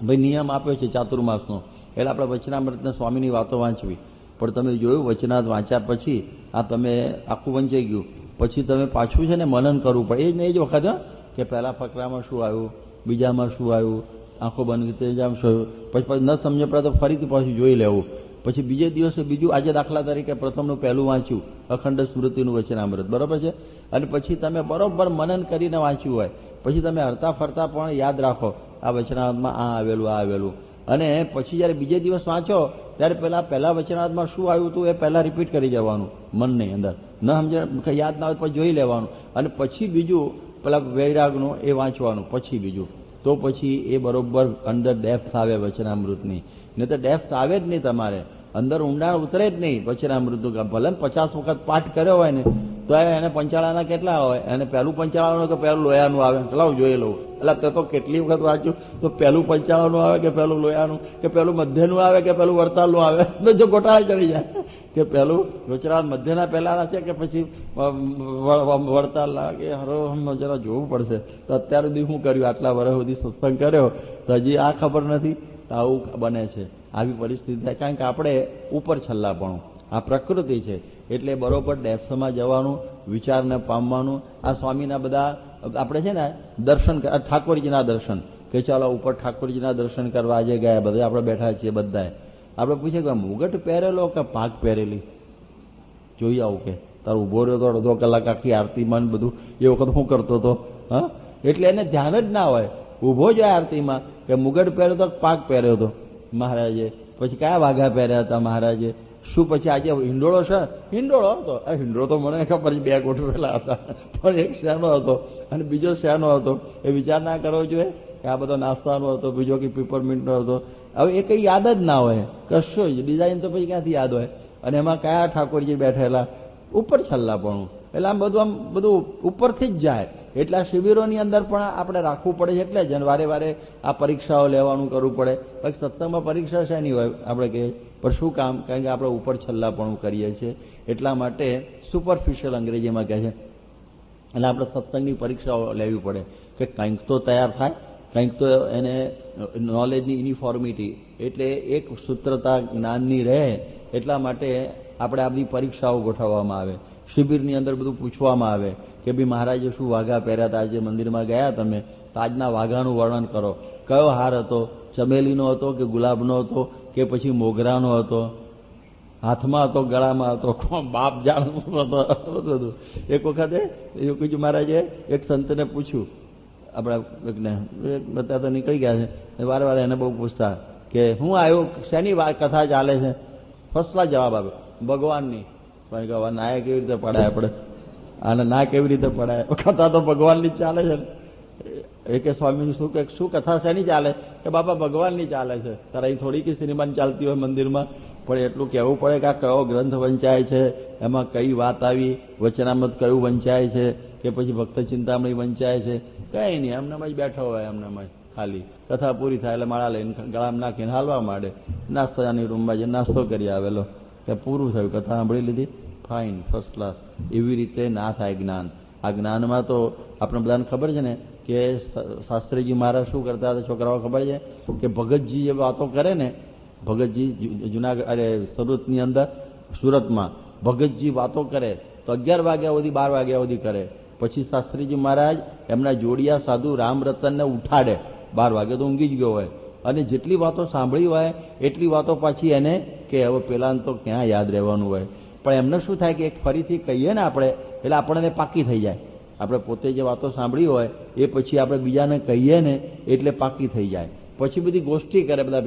ભાઈ નિયમ આપ્યો છે ચાતુર્માસનો, એટલે આપણે વચનામૃતને સ્વામીની વાતો વાંચવી. પણ તમે જોયું વચનામૃત વાંચ્યા પછી આ તમે આખું વંચાઈ ગયું, પછી તમે પાછું છે ને મનન કરવું પડે. એ જ નહીં જ વખત કે પહેલા ફકરામાં શું આવ્યું, બીજામાં શું આવ્યું, આંખો બંધ ત્રીજામાં શું આવ્યું, પછી ન સમજ પડે તો ફરીથી પાછું જોઈ લેવું. પછી બીજે દિવસે બીજું, આજે દાખલા તરીકે પ્રથમનું પહેલું વાંચ્યું અખંડ સ્મૃતિનું વચનામૃત, બરોબર છે, અને પછી તમે બરોબર મનન કરીને વાંચ્યું હોય, પછી તમે હરતા ફરતા પણ યાદ રાખો આ વચનામૃતમાં આ આવેલું. અને પછી જ્યારે બીજે દિવસ વાંચો ત્યારે પહેલા વચનામૃતમાં શું આવ્યું હતું એ પહેલા રિપીટ કરી જવાનું મનની અંદર, ન સમજે યાદ ના હોય પછી જોઈ લેવાનું, અને પછી બીજું પેલા વૈરાગનું એ વાંચવાનું, પછી બીજું. તો પછી એ બરોબર અંદર ડેપ્થ આવે વચનામૃતની. નહીં તો ડેપ્થ આવે જ નહીં, તમારે અંદર ઊંડાણ ઉતરે જ નહીં વચનામૃતનું. ભલે 50 વખત પાઠ કર્યો હોય ને તો એને પંચાળાના કેટલા હોય, એને પહેલું પંચાળાનું કે પહેલું લોયાનું આવે, લાવ જોઈ લઉં. એટલે તો કેટલી વખત વાંચ્યું તો પહેલું પંચાળાનું આવે કે પહેલું લોયાનું, કે પહેલું મધ્યનું આવે કે પહેલું વડતાલનું આવે, તો જો ગોટાળા ચડી જાય કે પહેલું વચનામૃત મધ્યના પહેલાના છે કે પછી વડતાલના, કે હરો જરા જોવું પડશે. તો અત્યાર સુધી શું કર્યું, આટલા વર્ષ સુધી સત્સંગ કર્યો તો હજી આ ખબર નથી. તો આવું બને છે, આવી પરિસ્થિતિ થાય, કારણ કે આપણે ઉપર છલ્લાપણું. આ પ્રકૃતિ છે, એટલે બરોબર ડેપ્થમાં જવાનું, વિચારને પામવાનું. આ સ્વામીના બધા આપણે છે ને દર્શન, ઠાકોરજીના દર્શન, કે ચાલો ઉપર ઠાકોરજીના દર્શન કરવા આજે ગયા, બધા આપણે બેઠા છીએ બધાએ. આપણે પૂછીએ કે મુગટ પહેરેલો કે પાક પહેરેલી, જોઈ આવું કે તારો ઉભો રહ્યો તો અડધો કલાક આખી આરતીમાં બધું, એ વખત શું કરતો હતો. હા, એટલે એને ધ્યાન જ ના હોય, ઉભો જ હોય આરતીમાં, કે મુગટ પહેર્યો તો પાક પહેર્યો હતો મહારાજે, પછી કયા વાઘા પહેર્યા હતા મહારાજે, શું પછી આજે હિંડોળો છે, હિંડોળો હતો. હિંડોળો તો મને ખબર છે, 2 ગોઠવેલા હતા, પણ એક શેનો હતો અને બીજો શેનો હતો એ વિચાર ના કરવો જોઈએ, કે આ બધો નાસ્તાનો હતો, બીજો કે પીપરમિન્ટનો હતો. હવે એ કંઈ યાદ જ ના હોય, કશું જ ડિઝાઇન તો પછી ક્યાંથી યાદ હોય, અને એમાં કયા ઠાકોરજી બેઠેલા, ઉપર છલ્લાપણું. એટલે આમ બધું ઉપરથી જ જાય. એટલે આ શિબિરોની અંદર પણ આપણે રાખવું પડે છે, એટલે જ વારે વારે આ પરીક્ષાઓ લેવાનું કરવું પડે. પછી સત્સંગમાં પરીક્ષા શેની હોય આપણે કહીએ, પણ શું કામ, કારણ કે આપણે ઉપર છલ્લાપણું કરીએ છીએ, એટલા માટે સુપરફિશિયલ અંગ્રેજીમાં કહે છે. એટલે આપણે સત્સંગની પરીક્ષાઓ લેવી પડે, કે કંઈક તો તૈયાર થાય, કંઈક તો એને નોલેજની યુનિફોર્મિટી, એટલે એક સૂત્રતા જ્ઞાનની રહે. એટલા માટે આપણે આ બધી પરીક્ષાઓ ગોઠવવામાં આવે. શિબિરની અંદર બધું પૂછવામાં આવે કે ભાઈ મહારાજે શું વાઘા પહેર્યા હતા, આજે મંદિરમાં ગયા તમે તો આજના વાઘાનું વર્ણન કરો. કયો હાર હતો, ચમેલીનો હતો કે ગુલાબનો હતો કે પછી મોગરાનો હતો, હાથમાં હતો, ગળામાં હતો, બાપ જાણ હતો, બધું. એક વખતે યોગીજી મહારાજે એક સંતને પૂછ્યું, આપણા બધા તો નીકળી ગયા છે, વારે વારે એને બહુ પૂછતા કે હું આવ્યો, શેની કથા ચાલે છે? ફર્સ્ટ ક્લાસ જવાબ આપ્યો, ભગવાનની. નાયા કેવી રીતે પડાય આપણે, અને ના કેવી રીતે પડાય, કથા તો ભગવાનની જ ચાલે છે. એ કે સ્વામી શું કથા શેની ચાલે, કે બાપા ભગવાનની ચાલે છે. તારે અહીં થોડી કે સિનેમાની ચાલતી હોય મંદિરમાં, પણ એટલું કહેવું પડે કે આ કયો ગ્રંથ વંચાય છે, એમાં કઈ વાત આવી, વચનામૃત કયું વંચાય છે, કે પછી ભક્ત ચિંતામણી વંચાય છે, કઈ નહીં, એમનામાં જ બેઠો હોય, એમનામાં ખાલી કથા પૂરી થાય એટલે માળા લઈને ગળામાં નાખીને હાલવા માંડે. નાસ્તાની રૂમમાં જઈને નાસ્તો કરી આવેલો, કે પૂરું થયું, કથા સાંભળી લીધી, ફાઇન, ફર્સ્ટ ક્લાસ. એવી રીતે ના થાય જ્ઞાન. આ જ્ઞાનમાં તો આપણે બધાને ખબર છે ને કે શાસ્ત્રીજી મહારાજ શું કરતા હતા, છોકરાઓ ખબર છે કે ભગતજી જે વાતો કરે ને, ભગતજી સુરતની અંદર, સુરતમાં ભગતજી વાતો કરે તો 11 વાગ્યા સુધી 12 વાગ્યા સુધી કરે. પછી શાસ્ત્રીજી મહારાજ એમના જોડિયા સાધુ રામરતનને ઉઠાડે, 12 વાગે તો ઊંઘી જ ગયો હોય, અને જેટલી વાતો સાંભળી હોય એટલી વાતો પાછી એને કે હવે પેલાને તો ક્યાં યાદ રહેવાનું હોય. પણ એમને શું થાય કે એક ફરીથી કહીએ ને આપણે, એટલે આપણને પાકી થઈ જાય. આપણે પોતે જે વાતો સાંભળી હોય એ પછી આપણે બીજાને કહીએ ને એટલે પાકી થઈ જાય. પછી બધી ગોષ્ઠી કરે, બધા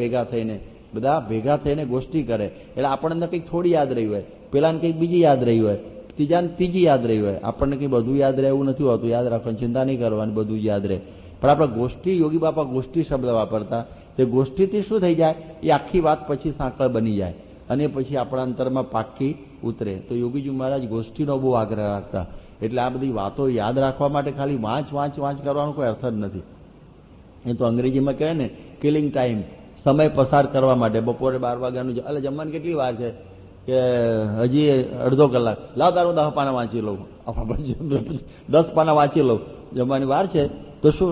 ભેગા થઈને ગોષ્ઠી કરે, એટલે આપણને કંઈક થોડી યાદ રહી હોય, પેલાને કંઈક બીજી યાદ રહી હોય, ત્રીજાને ત્રીજી યાદ રહી હોય. આપણને કંઈ બધું યાદ રહે એવું નથી હોતું. યાદ રાખવાની ચિંતા નહીં કરવાની, બધું જ યાદ રહે. પણ આપણે ગોષ્ઠી, યોગી બાપા ગોષ્ઠી શબ્દ વાપરતા. તે ગોષ્ઠીથી શું થઈ જાય, એ આખી વાત પછી સાંકળ બની જાય અને પછી આપણા અંતરમાં પાક્કી ઉતરે. તો યોગીજી મહારાજ ગોષ્ઠીનો બહુ આગ્રહ રાખતા. એટલે આ બધી વાતો યાદ રાખવા માટે ખાલી વાંચ કરવાનો કોઈ અર્થ જ નથી. એ તો અંગ્રેજીમાં કહે ને કિલિંગ ટાઈમ, સમય પસાર કરવા માટે. બપોરે 12 વાગ્યાનું એટલે જમવાની કેટલી વાર છે કે હજી અડધો કલાક, લાવ તારું 10 પાના વાંચી લઉં, 10 પાના વાંચી લઉં, જમવાની વાર છે. તો શું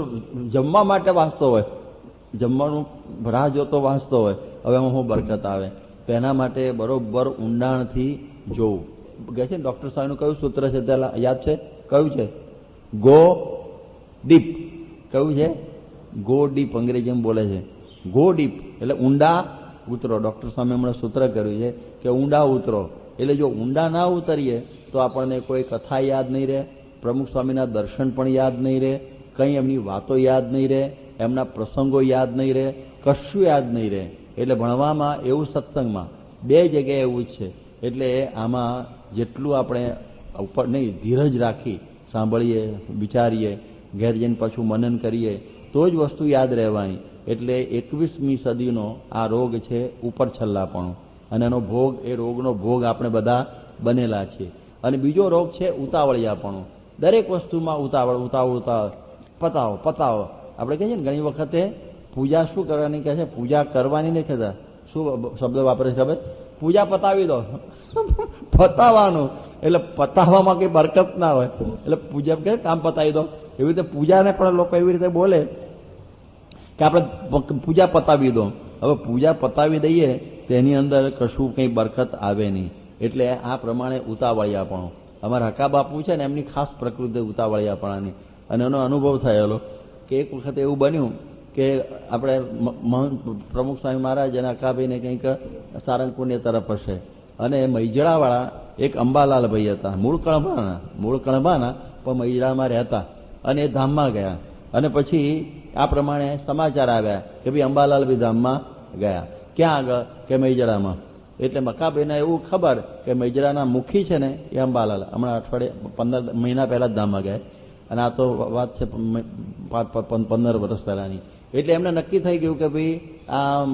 જમવા માટે વાંચતો હોય, જમવાનું રાહ જોતો વાંચતો હોય, હવે એમાં શું બરકત આવે? તો એના માટે બરોબર ઊંડાણથી જોવું. કહે છે ને ડૉક્ટર સાહેબનું કયું સૂત્ર છે પેલા યાદ છે? કયું છે? Go deep. કયું છે? Go deep. અંગ્રેજીમાં બોલે છે ગો ડીપ એટલે ઊંડા ઉતરો. ડૉક્ટર સામે હમણાં સૂત્ર કર્યું છે કે ઊંડા ઉતરો. એટલે જો ઊંડા ના ઉતરીએ તો આપણને કોઈ કથા યાદ નહીં રહે, પ્રમુખ સ્વામીના દર્શન પણ યાદ નહીં રહે, કંઈ એમની વાતો યાદ નહીં રહે, એમના પ્રસંગો યાદ નહીં રહે, કશું યાદ નહીં રહે. એટલે ભણવામાં એવું, સત્સંગમાં બે જગ્યાએ એવું જ છે. એટલે આમાં જેટલું આપણે ઉપર નહીં ધીરજ રાખી સાંભળીએ, વિચારીએ, ઘેર જઈને પાછું મનન કરીએ તો જ વસ્તુ યાદ રહેવાની. એટલે 21મી સદીનો આ રોગ છે ઉપર છલ્લાપણું, અને એનો ભોગ, એ રોગનો ભોગ આપણે બધા બનેલા છીએ. અને બીજો રોગ છે ઉતાવળિયાપણું. દરેક વસ્તુમાં ઉતાવળ. પતાવો. આપણે કહીએ ને ઘણી વખતે પૂજા શું કરવાની કહે છે? પૂજા કરવાની નહીં કહેતા, શું શબ્દ વાપરે છે ખબર? પૂજા પતાવી દો. પતાવવાનું એટલે પતાવવામાં કઈ બરકત ના હોય. એટલે પૂજા કહે કામ પતાવી દો. એવી રીતે પૂજાને પણ લોકો એવી રીતે બોલે કે આપણે પૂજા પતાવી દો. હવે પૂજા પતાવી દઈએ તેની અંદર કશું કંઈ બરકત આવે નહીં. એટલે આ પ્રમાણે ઉતાવળિયાપણું. અમારા હકા બાપુ છે ને, એમની ખાસ પ્રકૃતિ ઉતાવળિયાપણાની. અને એનો અનુભવ થયેલો કે એક વખત એવું બન્યું કે આપણે પ્રમુખ સ્વામી મહારાજ અને અકાભાઈને કંઈક સારંગપુરની તરફ હશે, અને મૈજળાવાળા એક અંબાલાલ ભાઈ હતા, મૂળ કણભાના પણ મૈજળામાં રહેતા, અને એ ધામમાં ગયા. અને પછી આ પ્રમાણે સમાચાર આવ્યા કે ભાઈ અંબાલાલભાઈ ધામમાં ગયા. ક્યાં આગળ? કે મૈજળામાં. એટલે મકાભાઈને એવું ખબર કે મૈજળાના મુખી છે ને એ અંબાલાલ હમણાં અઠવાડિયે 15 મહિના પહેલા જ ધામમાં ગયા. અને આ તો વાત છે 15 વર્ષ પહેલાની. એટલે એમને નક્કી થઈ ગયું કે ભાઈ આ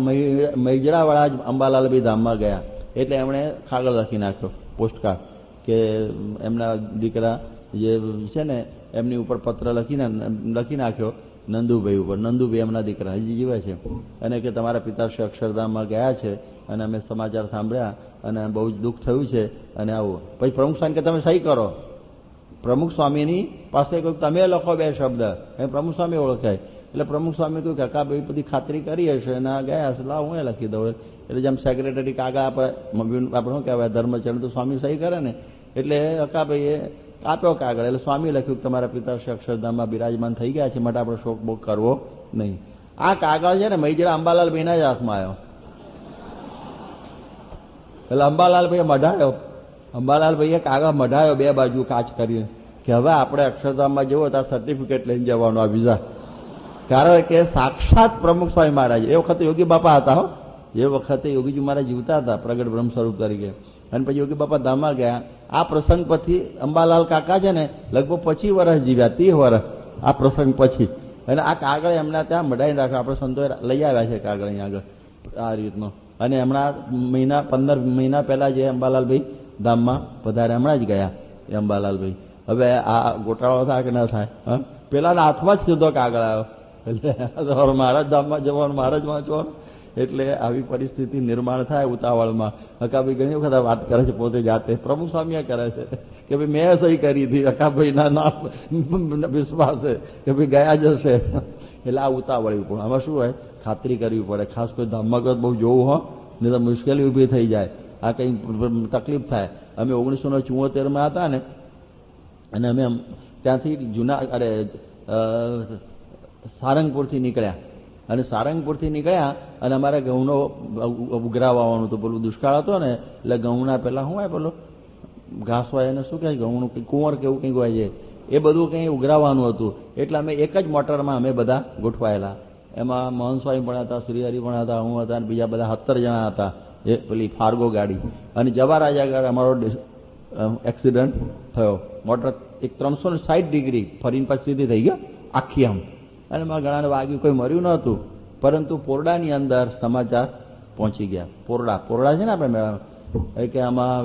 મૈજળાવાળા જ અંબાલાલભાઈ ધામમાં ગયા. એટલે એમણે કાગળ લખી નાખ્યો, પોસ્ટકાર્ડ, કે એમના દીકરા જે છે ને એમની ઉપર પત્ર લખી નાખ્યો નંદુભાઈ ઉપર. નંદુભાઈ એમના દીકરા હજી જીવે છે, અને કે તમારા પિતાશ્રી અક્ષરધામમાં ગયા છે અને અમે સમાચાર સાંભળ્યા અને બહુ જ દુઃખ થયું છે અને આવું. પછી પ્રમુખ સ્વામી કે તમે સહી કરો. પ્રમુખ સ્વામીની પાસે કહ્યું તમે લખો 2 શબ્દ, એ પ્રમુખ સ્વામી ઓળખાય. એટલે પ્રમુખ સ્વામી કહ્યું કે કાકાભાઈ બધી ખાતરી કરી હશે અને ગયા હશે, લાવ હું લખી દઉં. એટલે જેમ સેક્રેટરી કાગળ આપણે શું કહેવાય ધર્મચરણ, તો સ્વામી સહી કરે ને. એટલે અકાભાઈએ આપ્યો કાગળ. એટલે સ્વામી લખ્યું કે તમારા પિતાશ્રી અક્ષરધામમાં બિરાજમાન થઈ ગયા છે, માટે આપણે શોક બોક કરવો નહીં. આ કાગળ છે ને મૈજળા અંબાલાલભાઈના જ હાથમાં આવ્યો. એટલે અંબાલાલભાઈએ મઢાયો. અંબાલાલભાઈએ કાગળ મઢાયો 2 બાજુ કાચ કરીને કે હવે આપણે અક્ષરધામમાં જવો તો આ સર્ટિફિકેટ લઈને જવાનું, આ વિઝા. કારણ કે સાક્ષાત પ્રમુખ સ્વામી મહારાજ એ વખતે યોગી બાપા હતા. એ વખતે યોગીજી મહારાજ જીવતા હતા પ્રગટ બ્રહ્મ સ્વરૂપ તરીકે. અને પછી યોગી બાપા ધામમાં ગયા. આ પ્રસંગ પછી અંબાલાલ કાકા છે ને લગભગ 25 વર્ષ જીવ્યા, 30 વર્ષ આ પ્રસંગ પછી. અને આ કાગળ એમના ત્યાં મઢાઈને રાખ્યો. આપણે સંતોએ લઈ આવ્યા છે કાગળ અહીંયા આગળ આ રીતનો. અને હમણાં 15 મહિના પહેલા જે અંબાલાલભાઈ ધામમાં પધાર્યા, હમણાં જ ગયા એ અંબાલાલભાઈ. હવે આ ગોટાળો થાય કે ના થાય? પેલાના હાથમાં જ સીધો કાગળ આવ્યો. એટલે મહારાજ ધામમાં જવાનું, મહારાજ વાંચવાનું. એટલે આવી પરિસ્થિતિ નિર્માણ થાય ઉતાવળમાં. અકાભાઈ ઘણી વખત વાત કરે છે પોતે જાતે, પ્રમુખ સ્વામીએ કરે છે કે ભાઈ મેં સહી કરી હતી, અકાભાઈના નામ વિશ્વાસ છે કે ભાઈ ગયા જશે. એટલે આ ઉતાવળ્યું પણ આમાં શું હોય, ખાતરી કરવી પડે. ખાસ કોઈ ધામમાં બહુ જોવું હો, નહીં તો મુશ્કેલી ઊભી થઈ જાય, આ કંઈ તકલીફ થાય. અમે 1974માં હતા ને, અને અમે ત્યાંથી સારંગપુરથી નીકળ્યા. અને સારંગપુરથી નીકળ્યા અને અમારે ઘઉંનો ઉઘરાવવાનું હતું. પેલું દુષ્કાળ હતો ને, એટલે ઘઉંના પેલા શું હોય પેલો ઘાસ હોય એને શું કહે, ઘઉંનું કુંવર કેવું કંઈક હોય છે, એ બધું કંઈ ઉઘરાવવાનું હતું. એટલે અમે એક જ મોટરમાં અમે બધા ગોઠવાયેલા. એમાં મોહન સ્વામી પણ હતા, શ્રીહરિ પણ હતા, હું હતા, અને બીજા બધા 17 જણા હતા. એ પેલી ફાર્ગો ગાડી. અને જવારાજ આગળ અમારો એક્સિડન્ટ થયો. મોટર એક 360 ડિગ્રી ફરીને પાછી સીધી થઈ ગયો આખી આમ. અને એમાં ઘણાને વાગ્યું, કોઈ મર્યું નહોતું, પરંતુ પોરડાની અંદર સમાચાર પહોંચી ગયા. પોરડા છે ને આપણે મેળામાં, કે આમાં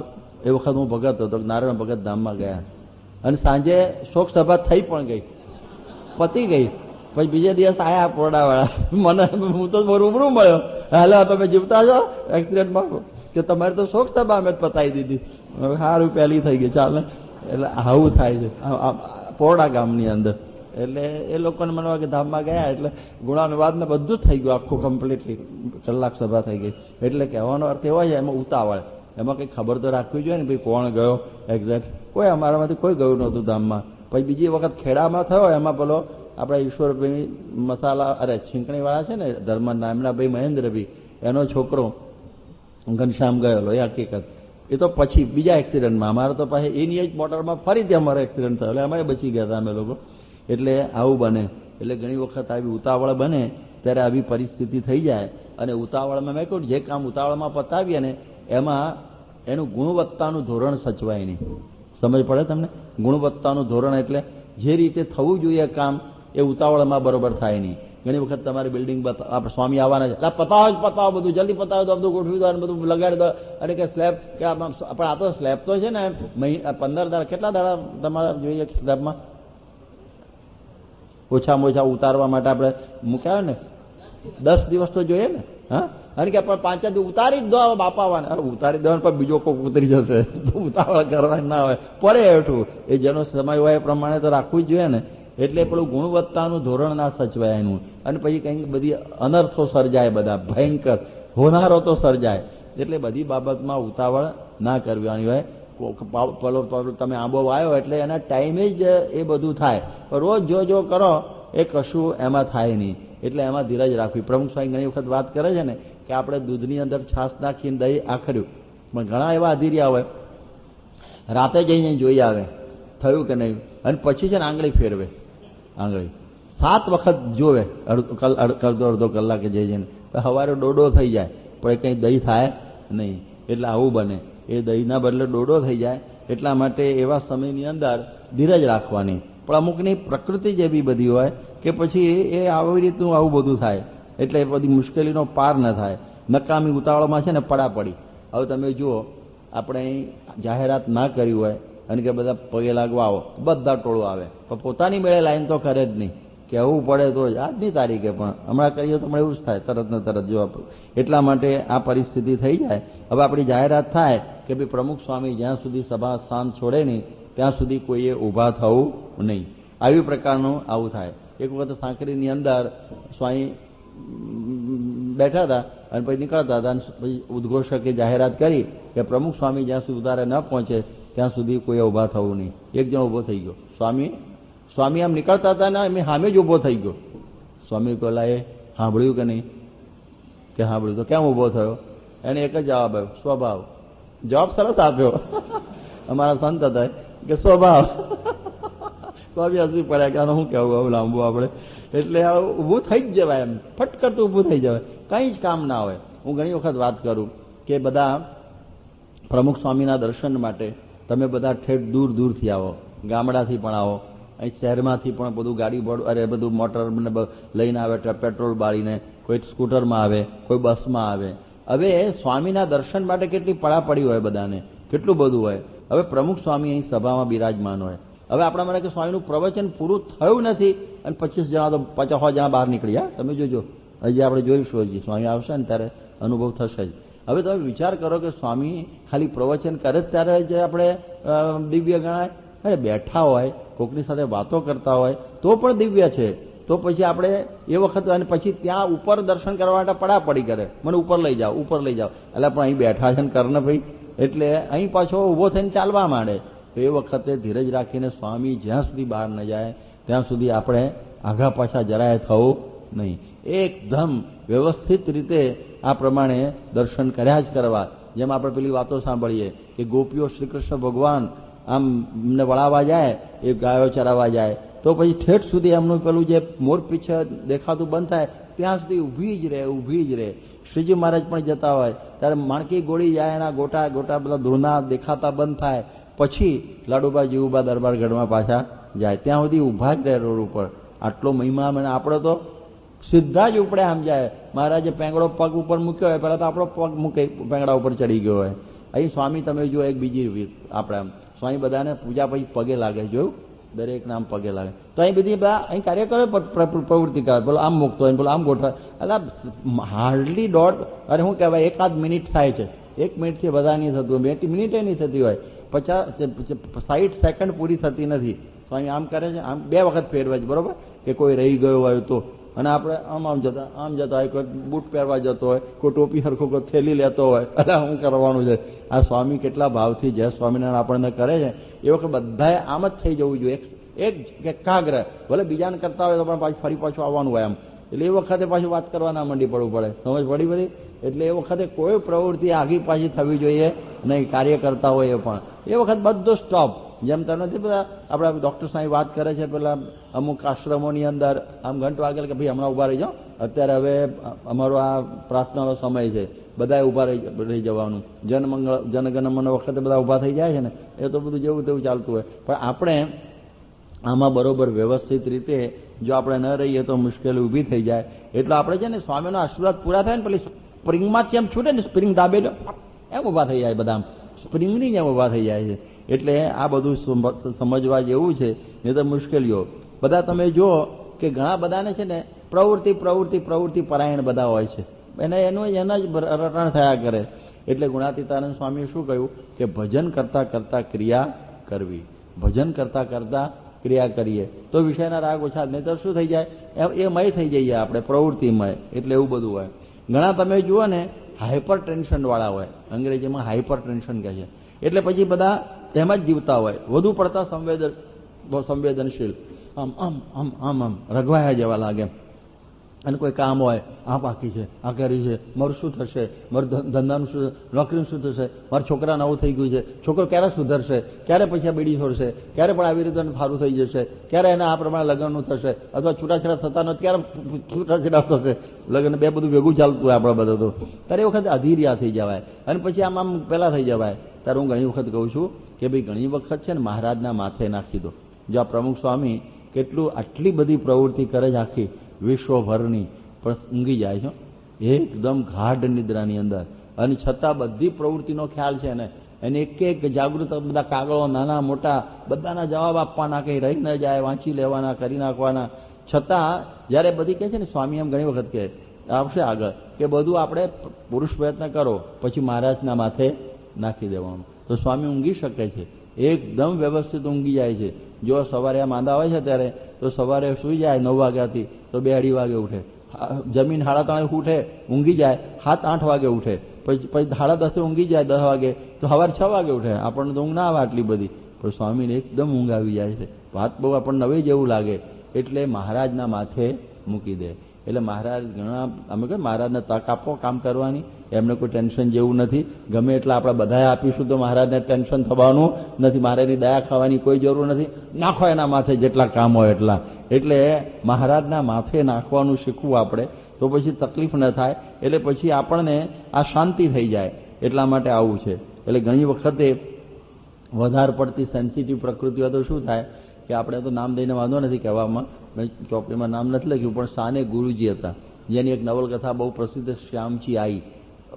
એ વખત હું ભગત હતો, નારાયણ ભગત ધામમાં ગયા અને સાંજે શોક સભા થઈ પણ ગઈ, પતી ગઈ. પછી બીજે દિવસ આયા પોરડાવાળા, મને હું તો રૂબરૂ મળ્યો, હાલો તમે જીવતા છો એક્સિડન્ટમાં, કે તમારે તો શોક સભા અમે પતાવી દીધી. સારું પહેલી થઈ ગઈ, ચાલે. એટલે આવું થાય છે પોરડા ગામની અંદર. એટલે એ લોકોને મને કે ધામમાં ગયા એટલે ગુણાનુવાદ ને બધું જ થઈ ગયું, આખું કમ્પ્લીટલી કલાક સભા થઈ ગઈ. એટલે કહેવાનો અર્થ એવો છે, એમાં ઉતાવળ, એમાં કંઈ ખબર તો રાખવી જોઈએ ને ભાઈ કોણ ગયો એક્ઝેક્ટ. કોઈ અમારામાંથી કોઈ ગયું નહોતું ધામમાં. પછી બીજી વખત ખેડામાં થયો, એમાં પેલો આપણા ઈશ્વરભાઈ મસાલા છીંકણીવાળા છે ને ધર્મના, એમના ભાઈ મહેન્દ્રભાઈ, એનો છોકરો ઘનશ્યામ ગયેલો, એ હકીકત. એ તો પછી બીજા એક્સિડન્ટમાં, અમારે તો પછી એની જ મોટરમાં ફરીથી અમારો એક્સિડન્ટ થયો, એટલે અમે બચી ગયા હતા અમે લોકો. એટલે આવું બને. એટલે ઘણી વખત આવી ઉતાવળ બને ત્યારે આવી પરિસ્થિતિ થઈ જાય. અને ઉતાવળમાં મેં કહ્યું, જે કામ ઉતાવળમાં પતાવીએ ને એમાં એનું ગુણવત્તાનું ધોરણ સચવાય નહીં. સમજ પડે તમને? ગુણવત્તાનું ધોરણ એટલે જે રીતે થવું જોઈએ કામ, એ ઉતાવળમાં બરોબર થાય નહીં. ઘણી વખત તમારી બિલ્ડિંગ આપણે સ્વામી આવવાના છે, પતાવો બધું જલ્દી પતાવો, તો બધું ગોઠવી દો અને બધું લગાડી દો. અને કે સ્લેબ, કે પણ આ તો સ્લેબ તો છે ને 15 દાડા, કેટલા દાડા તમારે જોઈએ સ્લેબમાં? ઓછામાં ઓછા ઉતારવા માટે આપણે મૂક્યા ને 10 દિવસ તો જોઈએ ને. હા, અને કે પણ 5 દિવસ ઉતારી જ દો બાપાવાને. ઉતારી દેવાનું પણ બીજો કોઈ ઉતરી જશે, તો ઉતાવળ કરવાની ના હોય, પડે હેઠું. એ જેનો સમય હોય એ પ્રમાણે તો રાખવું જ જોઈએ ને. એટલે પેલું ગુણવત્તાનું ધોરણ ના સચવાય એનું. અને પછી કંઈક બધી અનર્થો સર્જાય, બધા ભયંકર હોનારો તો સર્જાય. એટલે બધી બાબતમાં ઉતાવળ ના કરવાની હોય. પેલો તમે આંબો વાયો એટલે એના ટાઈમે જ એ બધું થાય. રોજ જો કરો એ કશું એમાં થાય નહીં. એટલે એમાં ધીરજ રાખવી. પ્રમુખ સ્વામી ઘણી વખત વાત કરે છે ને કે આપણે દૂધની અંદર છાશ નાખીને દહીં આખર્યું, પણ ઘણા એવા અધીર્યા હોય, રાતે જઈને જોઈ આવે થયું કે નહીં, અને પછી છે ને આંગળી ફેરવે, આંગળી 7 વખત જોવે, અડધો કલાકે જઈને સવારે ડોડો થઈ જાય, પણ કંઈ દહીં થાય નહીં. એટલે આવું બને, એ દહીંના બદલે ડોડો થઈ જાય. એટલા માટે એવા સમયની અંદર ધીરજ રાખવાની. પણ અમુકની પ્રકૃતિ જ એવી બધી હોય કે પછી એ આવી રીતનું આવું બધું થાય. એટલે એ બધી મુશ્કેલીનો પાર ન થાય. નકામી ઉતાવળમાં છે ને પડાપડી. હવે તમે જુઓ, આપણે જાહેરાત ના કરી હોય અને કે બધા પગે લાગવા આવો, બધા ટોળું આવે, પણ પોતાની મેળે લાઈન તો કરે જ નહીં. કહેવું પડે તો જ, આજની તારીખે પણ હમણાં કરીએ તો એવું જ થાય, તરત ને તરત જવાબ. એટલા માટે આ પરિસ્થિતિ થઈ જાય. હવે આપણી જાહેરાત થાય કે ભાઈ પ્રમુખ સ્વામી જ્યાં સુધી સભા સ્થાન છોડે નહીં ત્યાં સુધી કોઈએ ઊભા થવું નહીં. આવી પ્રકારનું આવું થાય. એક વખત સાંકરીની અંદર સ્વામી બેઠા હતા અને પછી નીકળતા હતા, અને પછી ઉદ્ઘોષકે જાહેરાત કરી કે પ્રમુખ સ્વામી જ્યાં સુધી ઉતારે ન પહોંચે ત્યાં સુધી કોઈએ ઊભા થવું નહીં. એક જણ ઊભો થઈ ગયો. સ્વામી આમ નીકળતા હતા ને એમ સામે જ ઊભો થઈ ગયો. સ્વામી પેલા એ સાંભળ્યું કે નહીં? કે સાંભળ્યું. તો કેમ ઊભો થયો? એને એક જ જવાબ આવ્યો, સ્વભાવ. જવાબ સરસ આપ્યો. અમારા સંત હતા કે સ્વભાવ. સ્વામી હસી પડ્યા કે આનું શું કહેવું હવે લાંબુ આપણે. એટલે ઊભું થઈ જ જવાય, એમ ફટકરતું ઊભું થઈ જવાય, કંઈ જ કામ ના હોય. હું ઘણી વખત વાત કરું કે બધા પ્રમુખ સ્વામીના દર્શન માટે તમે બધા ઠેઠ દૂર દૂરથી આવો, ગામડાથી પણ આવો, અહીં શહેરમાંથી પણ બધું ગાડી બધું મોટર લઈને આવે, પેટ્રોલ બાળીને, કોઈ સ્કૂટરમાં આવે, કોઈ બસમાં આવે. હવે સ્વામીના દર્શન માટે કેટલી પડાપડી હોય બધાને, કેટલું બધું હોય. હવે પ્રમુખ સ્વામી અહીં સભામાં બિરાજમાન હોય. હવે આપણા માટે કે સ્વામીનું પ્રવચન પૂરું થયું નથી અને 25 જણા તો 50 જણા બહાર નીકળ્યા. તમે જોજો, હજી આપણે જોઈશું, હજી સ્વામી આવશે ને ત્યારે અનુભવ થશે જ. હવે તમે વિચાર કરો કે સ્વામી ખાલી પ્રવચન કરે ત્યારે જ આપણે દિવ્ય ગણાય? અરે બેઠા હોય, કોકની સાથે વાતો કરતા હોય તો પણ દિવ્ય છે. તો પછી આપણે એ વખત અને પછી ત્યાં ઉપર દર્શન કરવા માટે પડાપડી કરે, મને ઉપર લઈ જાઓ, ઉપર લઈ જાઓ. એટલે પણ અહીં બેઠા છે ને કર ને ભાઈ. એટલે અહીં પાછો ઊભો થઈને ચાલવા માંડે. તો એ વખતે ધીરજ રાખીને સ્વામી જ્યાં સુધી બહાર ન જાય ત્યાં સુધી આપણે આઘા પાછા જરાય થવું નહીં. એકદમ વ્યવસ્થિત રીતે આ પ્રમાણે દર્શન કર્યા જ કરવા. જેમ આપણે પેલી વાતો સાંભળીએ કે ગોપીઓ શ્રી કૃષ્ણ ભગવાન આમ એમને વળાવવા જાય, એ ગાયો ચરાવવા જાય, તો પછી ઠેઠ સુધી એમનું પેલું જે મોર પીછે દેખાતું બંધ થાય ત્યાં સુધી ઊભી જ રહે. શ્રીજી મહારાજ પણ જતા હોય ત્યારે માણકી ગોળી જાય, એના ગોટા ગોટા બધા ધૂળના દેખાતા બંધ થાય, પછી લાડુબા જીવુબા દરબારગઢમાં પાછા જાય, ત્યાં સુધી ઊભા જ રહે રોડ ઉપર. આટલો મહિમા મને આપણે તો સીધા જ ઉપડે આમ જાય. મહારાજે પેંગડો પગ ઉપર મૂક્યો હોય, પહેલા તો આપણો પગ મૂકે પેંગડા ઉપર ચડી ગયો હોય. અહીં સ્વામી તમે જુઓ એક બીજી આપણે આમ સ્વામી બધાને પૂજા પછી પગે લાગે, જોયું દરેક નામ પગે લાગે. તો અહીં બધી બધા અહીં કાર્ય કરે પ્રવૃત્તિ કરે, બોલો આમ મૂકતો હોય, બોલો આમ ગોઠવા, એટલે હાર્ડલી દોઢ અરે શું કહેવાય એકાદ મિનિટ થાય છે. 1 મિનિટથી બધા નહીં થતું હોય, 2 મિનિટે નહીં થતી હોય, 50-60 સેકન્ડ પૂરી થતી નથી. સ્વામી આમ કરે છે, આમ 2 વખત ફેરવે છે, બરોબર કે કોઈ રહી ગયો હોય તો. અને આપણે આમ જતા હોય, કોઈ બૂટ પહેરવા જતો હોય, કોઈ ટોપી હરખો કોઈ થેલી લેતો હોય, એટલે શું કરવાનું છે. આ સ્વામી કેટલા ભાવથી જય સ્વામિનારાયણ આપણને કરે છે એ વખત બધાએ આમ જ થઈ જવું જોઈએ. એક એકાગ્ર, ભલે બીજાને કરતા હોય તો પણ પાછું પાછું આવવાનું હોય એમ. એટલે એ વખતે પાછું વાત કરવા ના મંડી પડવું પડે, સમજ પડી બધી. એટલે એ વખતે કોઈ પ્રવૃત્તિ આગી પાછી થવી જોઈએ નહીં, કાર્ય કરતા હોય એ પણ એ વખત બધું સ્ટોપ. જેમ તમે નથી બધા આપણા ડૉક્ટર સાહેબ વાત કરે છે, પેલા અમુક આશ્રમોની અંદર આમ ઘંટ વાગેલ કે ભાઈ હમણાં ઊભા રહી જાઓ, અત્યારે હવે અમારો આ પ્રાર્થનાનો સમય છે, બધાએ ઊભા રહી જવાનું. જનગણમન વખતે બધા ઊભા થઈ જાય છે ને, એ તો બધું જેવું તેવું ચાલતું હોય. પણ આપણે આમાં બરોબર વ્યવસ્થિત રીતે જો આપણે ન રહીએ તો મુશ્કેલી ઊભી થઈ જાય. એટલે આપણે છે ને સ્વામીનો આશીર્વાદ પૂરા થાય ને, પેલી સ્પ્રિંગમાંથી એમ છૂટે ને, સ્પ્રિંગ દાબેલો એમ ઊભા થઈ જાય, બધા સ્પ્રિંગની જેમ ઊભા થઈ જાય છે. એટલે આ બધું સમજવા જેવું છે, નહીં તો મુશ્કેલીઓ. બધા તમે જુઓ કે ઘણા બધાને છે ને પ્રવૃત્તિ પરાયણ બધા હોય છે, એના જ રટણ થયા કરે. એટલે ગુણાતીતાનંદ સ્વામીએ શું કહ્યું કે ભજન કરતા કરતા ક્રિયા કરવી, ભજન કરતા કરતા ક્રિયા કરીએ તો વિષયના રાગ ઓછા. નહીં તો શું થઈ જાય, એ મય થઈ જઈએ આપણે, પ્રવૃત્તિમય. એટલે એવું બધું હોય. ઘણા તમે જુઓ ને હાઇપર ટેન્શન વાળા હોય, અંગ્રેજીમાં હાઇપર ટેન્શન કહે છે. એટલે પછી બધા તેમ જ જીવતા હોય, વધુ પડતા સંવેદનશીલ, આમ આમ આમ આમ આમ રઘવાયા જેવા લાગે. અને કોઈ કામ હોય, આ બાકી છે, આ કર્યું છે, મારું શું થશે, મારું ધંધાનું શું, નોકરીનું શું થશે, મારા છોકરા નવું થઈ ગયું છે, છોકરો ક્યારે સુધરશે, ક્યારે પૈસા બીડી છોડશે, ક્યારે પણ આવી રીતે સારું થઈ જશે, ક્યારે એને આ પ્રમાણે લગ્નનું થશે, અથવા છૂટાછેડા થતા નથી, ક્યારે છૂટાછેડા થશે, લગ્ન બે બધું ભેગું ચાલતું હોય આપણે બધું. તો ત્યારે એ વખતે અધીરિયા થઈ જવાય અને પછી આમ પેલા થઈ જવાય. ત્યારે હું ઘણી વખત કહું છું કે ભાઈ ઘણી વખત છે ને મહારાજના માથે નાખી દો. જો આ પ્રમુખ સ્વામી કેટલું આટલી બધી પ્રવૃત્તિ કરે છે આખી વિશ્વભરની, પણ ઊંઘી જાય છે એકદમ ગાઢ નિદ્રાની અંદર. અને છતાં બધી પ્રવૃત્તિનો ખ્યાલ છે ને, એને એક જાગૃત બધા કાગળો નાના મોટા બધાના જવાબ આપવાના, કંઈ રહી ન જાય, વાંચી લેવાના, કરી નાખવાના. છતાં જ્યારે બધી કહે છે ને સ્વામી એમ ઘણી વખત કહે આવશે આગળ કે બધું આપણે પુરુષ પ્રયત્ન કરો પછી મહારાજના માથે નાખી દેવાનું. તો સ્વામી ઊંઘી શકે છે, એકદમ વ્યવસ્થિત ઊંઘી જાય છે. જો સવારે આ માંદા હોય છે ત્યારે તો સવારે સૂઈ જાય 9 વાગ્યાથી તો 2-2:30 વાગે ઉઠે, જમીન 3:30 ઉઠે, ઊંઘી જાય 7-8 વાગે ઉઠે, પછી 10:30 ઊંઘી જાય 10 વાગે તો સવારે 6 વાગે ઉઠે. આપણને તો ઊંઘ ના આવે આટલી બધી, પણ સ્વામીને એકદમ ઊંઘ આવી જાય છે. વાત બહુ આપણને નવી જેવું લાગે. એટલે મહારાજના માથે મૂકી દે. એટલે મહારાજ ઘણા અમે કહે મહારાજને તક આપો કામ કરવાની, એમને કોઈ ટેન્શન જેવું નથી. ગમે એટલા આપણે બધાએ આપીશું તો મહારાજને ટેન્શન થવાનું નથી, મહારાજની દયા ખાવાની કોઈ જરૂર નથી. નાખો એના માથે જેટલા કામ હોય એટલા. એટલે મહારાજના માથે નાખવાનું શીખવું આપણે, તો પછી તકલીફ ન થાય. એટલે પછી આપણને આ શાંતિ થઈ જાય. એટલા માટે આવું છે. એટલે ઘણી વખતે વધારે પડતી સેન્સિટિવ પ્રકૃતિ હોય તો શું થાય કે આપણે તો નામ દઈને વાંધો નથી કહેવામાં, ચોપડીમાં નામ નથી લખ્યું, પણ સાને ગુરુજી હતા, જેની એક નવલકથા બહુ પ્રસિદ્ધ, શ્યામજી આઈ,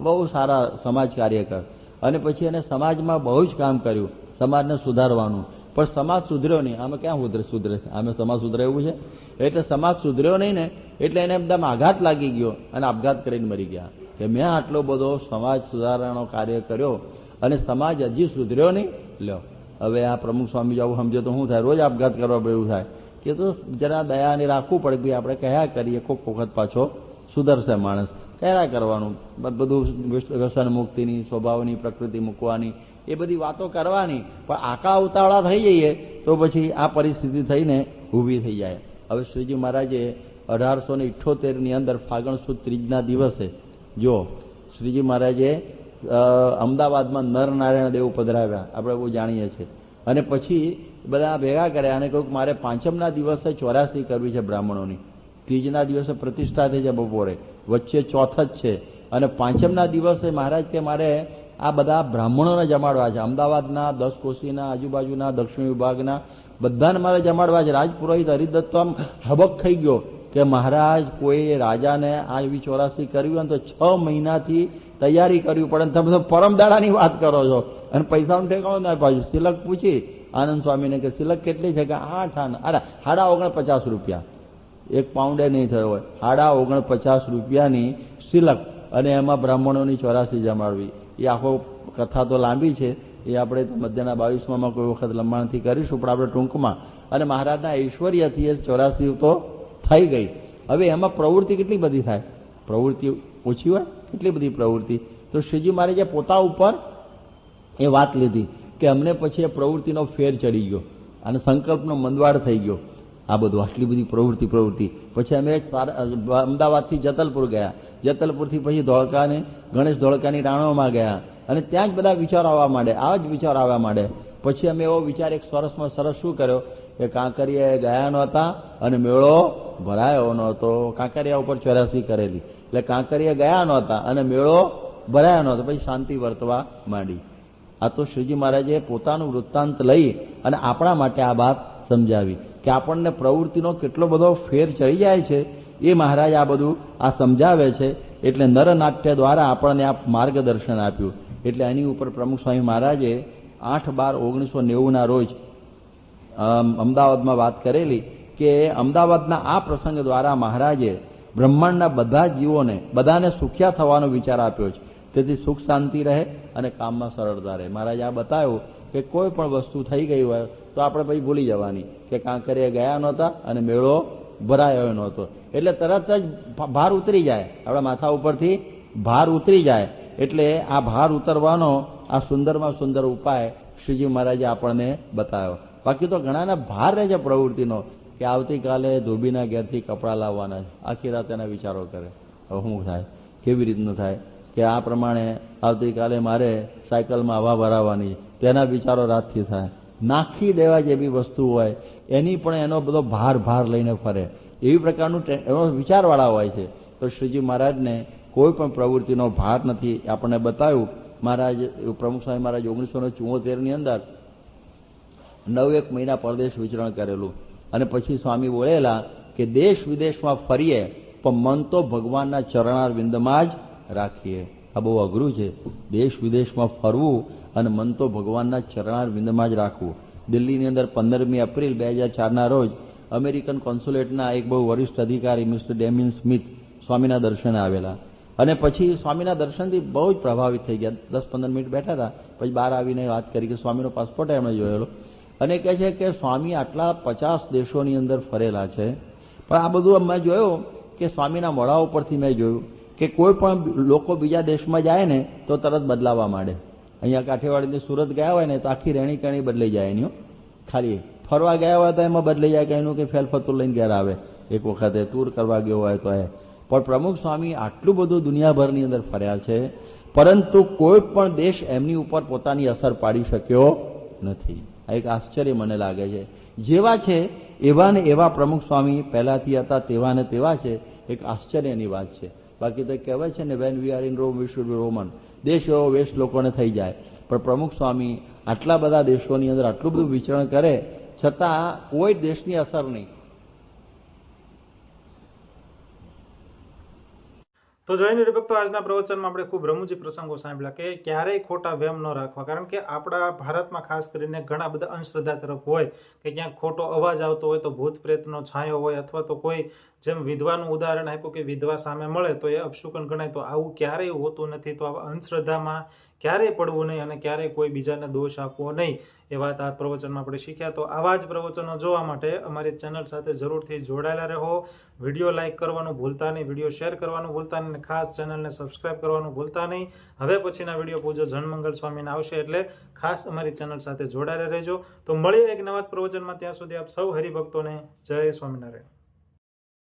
બહુ સારા સમાજ કાર્યકર. અને પછી એને સમાજમાં બહુ જ કામ કર્યું, સમાજને સુધારવાનું. પણ સમાજ સુધર્યો નહીં. આમે ક્યાં સુધરે? આમે સમાજ સુધરે એવું છે? એટલે સમાજ સુધર્યો નહીં ને, એટલે એને એકદમ આઘાત લાગી ગયો અને આપઘાત કરીને મરી ગયા કે મેં આટલો બધો સમાજ સુધારવાનો કાર્ય કર્યો અને સમાજ હજી સુધર્યો નહીં. લ્યો હવે આ પ્રમુખ સ્વામી આવું સમજે તો શું થાય? રોજ આપઘાત કરવા એવું થાય કે તો જરા દયાને રાખવું પડે. ભાઈ આપણે કયા કરીએ, કોઈક વખત પાછો સુધરશે માણસ, કયા કરવાનું, બધું વ્યસન મુક્તિની, સ્વભાવની, પ્રકૃતિ મૂકવાની, એ બધી વાતો કરવાની. પણ આકા ઉતાવળા થઈ જઈએ તો પછી આ પરિસ્થિતિ થઈને ઊભી થઈ જાય. હવે શ્રીજી મહારાજે 1878ની અંદર ફાગણ સુદ ત્રીજના દિવસે જો શ્રીજી મહારાજે અમદાવાદમાં નરનારાયણ દેવ પધરાવ્યા, આપણે બહુ જાણીએ છીએ. અને પછી બધા ભેગા કર્યા અને કહ્યું મારે પાંચમના દિવસે 84 કરવી છે બ્રાહ્મણોની, ત્રીજના દિવસે પ્રતિષ્ઠા થઈ છે બપોરે, વચ્ચે ચોથ જ છે. અને પાંચમના દિવસે મહારાજ કે મારે આ બધા બ્રાહ્મણોને જમાડવા છે, અમદાવાદના 10 કોશીના આજુબાજુના દક્ષિણ વિભાગના બધાને મારે જમાડવા છે. રાજપુરોહિત હરિદત્ત તો આમ હબક થઈ ગયો કે મહારાજ કોઈ રાજાને આ એવી ચોરાસી કરવી હોય તો 6 મહિનાથી તૈયારી કરવી પડે, તમે તો પરમદાડાની વાત કરો છો અને પૈસાનું ઠેકાણું ના પાછું. સિલક પૂછી આનંદ સ્વામીને કે સિલક કેટલી છે? કે 49 રૂપિયા, 1 પાઉન્ડે નહીં થયો હોય, 49 રૂપિયાની સિલક, અને એમાં બ્રાહ્મણોની 84 જમાડવી. એ આખો કથા તો લાંબી છે, એ આપણે મધ્યના 22માં કોઈ વખત લંબાણથી કરીશું, પણ આપણે ટૂંકમાં. અને મહારાજના ઐશ્વર્યથી એ 84 તો થઈ ગઈ. હવે એમાં પ્રવૃત્તિ કેટલી બધી થાય, પ્રવૃત્તિ ઓછી હોય, કેટલી બધી પ્રવૃત્તિ. તો શ્રીજી મહારાજે પોતા ઉપર એ વાત લીધી કે અમને પછી એ પ્રવૃત્તિનો ફેર ચડી ગયો અને સંકલ્પનો મંદવાડ થઈ ગયો. આ બધું આટલી બધી પ્રવૃત્તિ. પછી અમે અમદાવાદથી જતલપુર ગયા, જતલપુરથી પછી ગણેશ ધોળકાની રાણોમાં ગયા, અને ત્યાં જ બધા વિચારો આવવા માંડે, આવા જ વિચારો આવવા માંડે. પછી અમે એવો વિચાર એક સરસમાં સરસ શું કર્યો કે કાંકરિયા ગયા નહોતા અને મેળો ભરાયો નહોતો. કાંકરિયા ઉપર 84 કરેલી, એટલે કાંકરિયા ગયા નહોતા અને મેળો ભરાયો નહોતો. પછી શાંતિ વર્તવા માંડી. આ તો શ્રીજી મહારાજે પોતાનું વૃત્તાંત લઈ અને આપણા માટે આ વાત સમજાવી કે આપણને પ્રવૃત્તિનો કેટલો બધો ફેર ચડી જાય છે, એ મહારાજ આ બધું સમજાવે છે. એટલે નરનાટ્ય દ્વારા આપણને આ માર્ગદર્શન આપ્યું. એટલે એની ઉપર પ્રમુખ સ્વામી મહારાજે 8/12/1990 રોજ અમદાવાદમાં વાત કરેલી કે અમદાવાદના આ પ્રસંગ દ્વારા મહારાજે બ્રહ્માંડના બધા જીવોને બધાને સુખ્યા થવાનો વિચાર આપ્યો છે. તેથી સુખ શાંતિ રહે અને કામમાં સરળતા રહે. મહારાજે આ બતાવ્યું કે કોઈ પણ વસ્તુ થઈ ગઈ હોય તો આપણે પછી ભૂલી જવાની કે કાંકરિયા ગયા નહોતા અને મેળો ભરાયો નહોતો, એટલે તરત જ ભાર ઉતરી જાય, આપણા માથા ઉપરથી ભાર ઉતરી જાય. એટલે આ ભાર ઉતરવાનો આ સુંદરમાં સુંદર ઉપાય શ્રીજી મહારાજે આપણને બતાવ્યો. બાકી તો ઘણાના ભાર રહે છે પ્રવૃત્તિનો કે આવતીકાલે ધોબીના ઘેરથી કપડાં લાવવાના છે, આખી રાત એના વિચારો કરે, હવે શું થાય, કેવી રીતનું થાય, કે આ પ્રમાણે આવતીકાલે મારે સાયકલમાં હવા ભરાવવાની, તેના વિચારો રાતથી થાય. નાખી દેવા જેવી વસ્તુ હોય એની પણ એનો બધો ભાર લઈને ફરે, એવી પ્રકારનું એનો વિચારવાળા હોય છે. તો શ્રીજી મહારાજને કોઈ પણ પ્રવૃત્તિનો ભાર નથી, આપણને બતાવ્યું. મહારાજ પ્રમુખ સ્વામી મહારાજ 1974ની અંદર 9 મહિના પરદેશ વિચરણ કરેલું, અને પછી સ્વામી બોલેલા કે દેશ વિદેશમાં ફરીએ પણ મન તો ભગવાનના ચરણારવિંદમાં જ રાખીએ. આ બહુ અઘરું છે, દેશ વિદેશમાં ફરવું અને મન તો ભગવાનના ચરણારવિંદમાં જ રાખવું. દિલ્હીની અંદર 15મી એપ્રિલ 2004ના રોજ અમેરિકન કોન્સ્યુલેટના એક બહુ વરિષ્ઠ અધિકારી મિસ્ટર ડેમિન સ્મિથ સ્વામીના દર્શને આવેલા, અને પછી સ્વામીના દર્શનથી બહુ જ પ્રભાવિત થઈ ગયા. 10-15 મિનિટ બેઠા હતા, પછી બહાર આવીને વાત કરી કે સ્વામીનો પાસપોર્ટ એમણે જોયેલો, અને કહે છે કે સ્વામી આટલા 50 દેશોની અંદર ફરેલા છે, પણ આ બધું મેં જોયું કે સ્વામીના મોઢા ઉપરથી મેં જોયું કે કોઈ પણ લોકો બીજા દેશમાં જાય ને તો તરત બદલાવા માંડે. અહીંયા કાઠિયાવાડથી સુરત ગયા હોય ને તો આખી રહેણી કરણી બદલાઈ જાય એની, ખાલી ફરવા ગયા હોય તો એમાં બદલાઈ જાય કે એનું કે ફેલફતું લઈને ઘેર આવે, એક વખતે ટૂર કરવા ગયો હોય તો એ. પણ પ્રમુખ સ્વામી આટલું બધું દુનિયાભરની અંદર ફર્યા છે, પરંતુ કોઈ પણ દેશ એમની ઉપર પોતાની અસર પાડી શક્યો નથી. આ એક આશ્ચર્ય મને લાગે છે. જેવા છે એવા ને એવા પ્રમુખ સ્વામી પહેલાથી હતા તેવા ને તેવા છે, એક આશ્ચર્યની વાત છે. બાકી તો કહેવાય છે ને, when we are in Rome we should be Roman. દેશ એવો વેશ લોકોને થઈ જાય, પણ પ્રમુખ સ્વામી આટલા બધા દેશોની અંદર આટલું બધું વિચરણ કરે છતાં કોઈ દેશની અસર નહીં. તો જોઈને ભક્તો, આજના પ્રવચનમાં આપણે ખૂબ રમૂજી પ્રસંગો સાંભળ્યા કે ક્યારેય ખોટા વહેમ ન રાખવા. કારણ કે આપણા ભારતમાં ખાસ કરીને ઘણા બધા અંધશ્રદ્ધા તરફ હોય કે ક્યાંક ખોટો અવાજ આવતો હોય તો ભૂત પ્રેતનો છાંયો હોય, અથવા તો કોઈ જેમ વિધવાનું ઉદાહરણ આપ્યું કે વિધવા સામે મળે તો એ અપશુકન ગણાય. તો આવું ક્યારેય હોતું નથી. તો આવા અંધશ્રદ્ધામાં ક્યારેય પડવું નહીં અને ક્યારેય કોઈ બીજાને દોષ આપવો નહીં, એ વાત આ પ્રવચનમાં આપણે શીખ્યા. તો આવા જ પ્રવચનો જોવા માટે અમારી ચેનલ સાથે જરૂરથી જોડાયેલા રહો. વિડીયો લાઇક કરવાનું ભૂલતા નહીં, વિડીયો શેર કરવાનું ભૂલતા નહીં, ખાસ ચેનલને સબસ્ક્રાઇબ કરવાનું ભૂલતા નહીં. હવે પછીના વિડીયો પૂજ્ય જનમંગલ સ્વામીને આવશે, એટલે ખાસ અમારી ચેનલ સાથે જોડાયેલા રહેજો. તો મળીએ એક નવા પ્રવચનમાં. ત્યાં સુધી આપ સૌ હરિભક્તોને જય સ્વામિનારાયણ.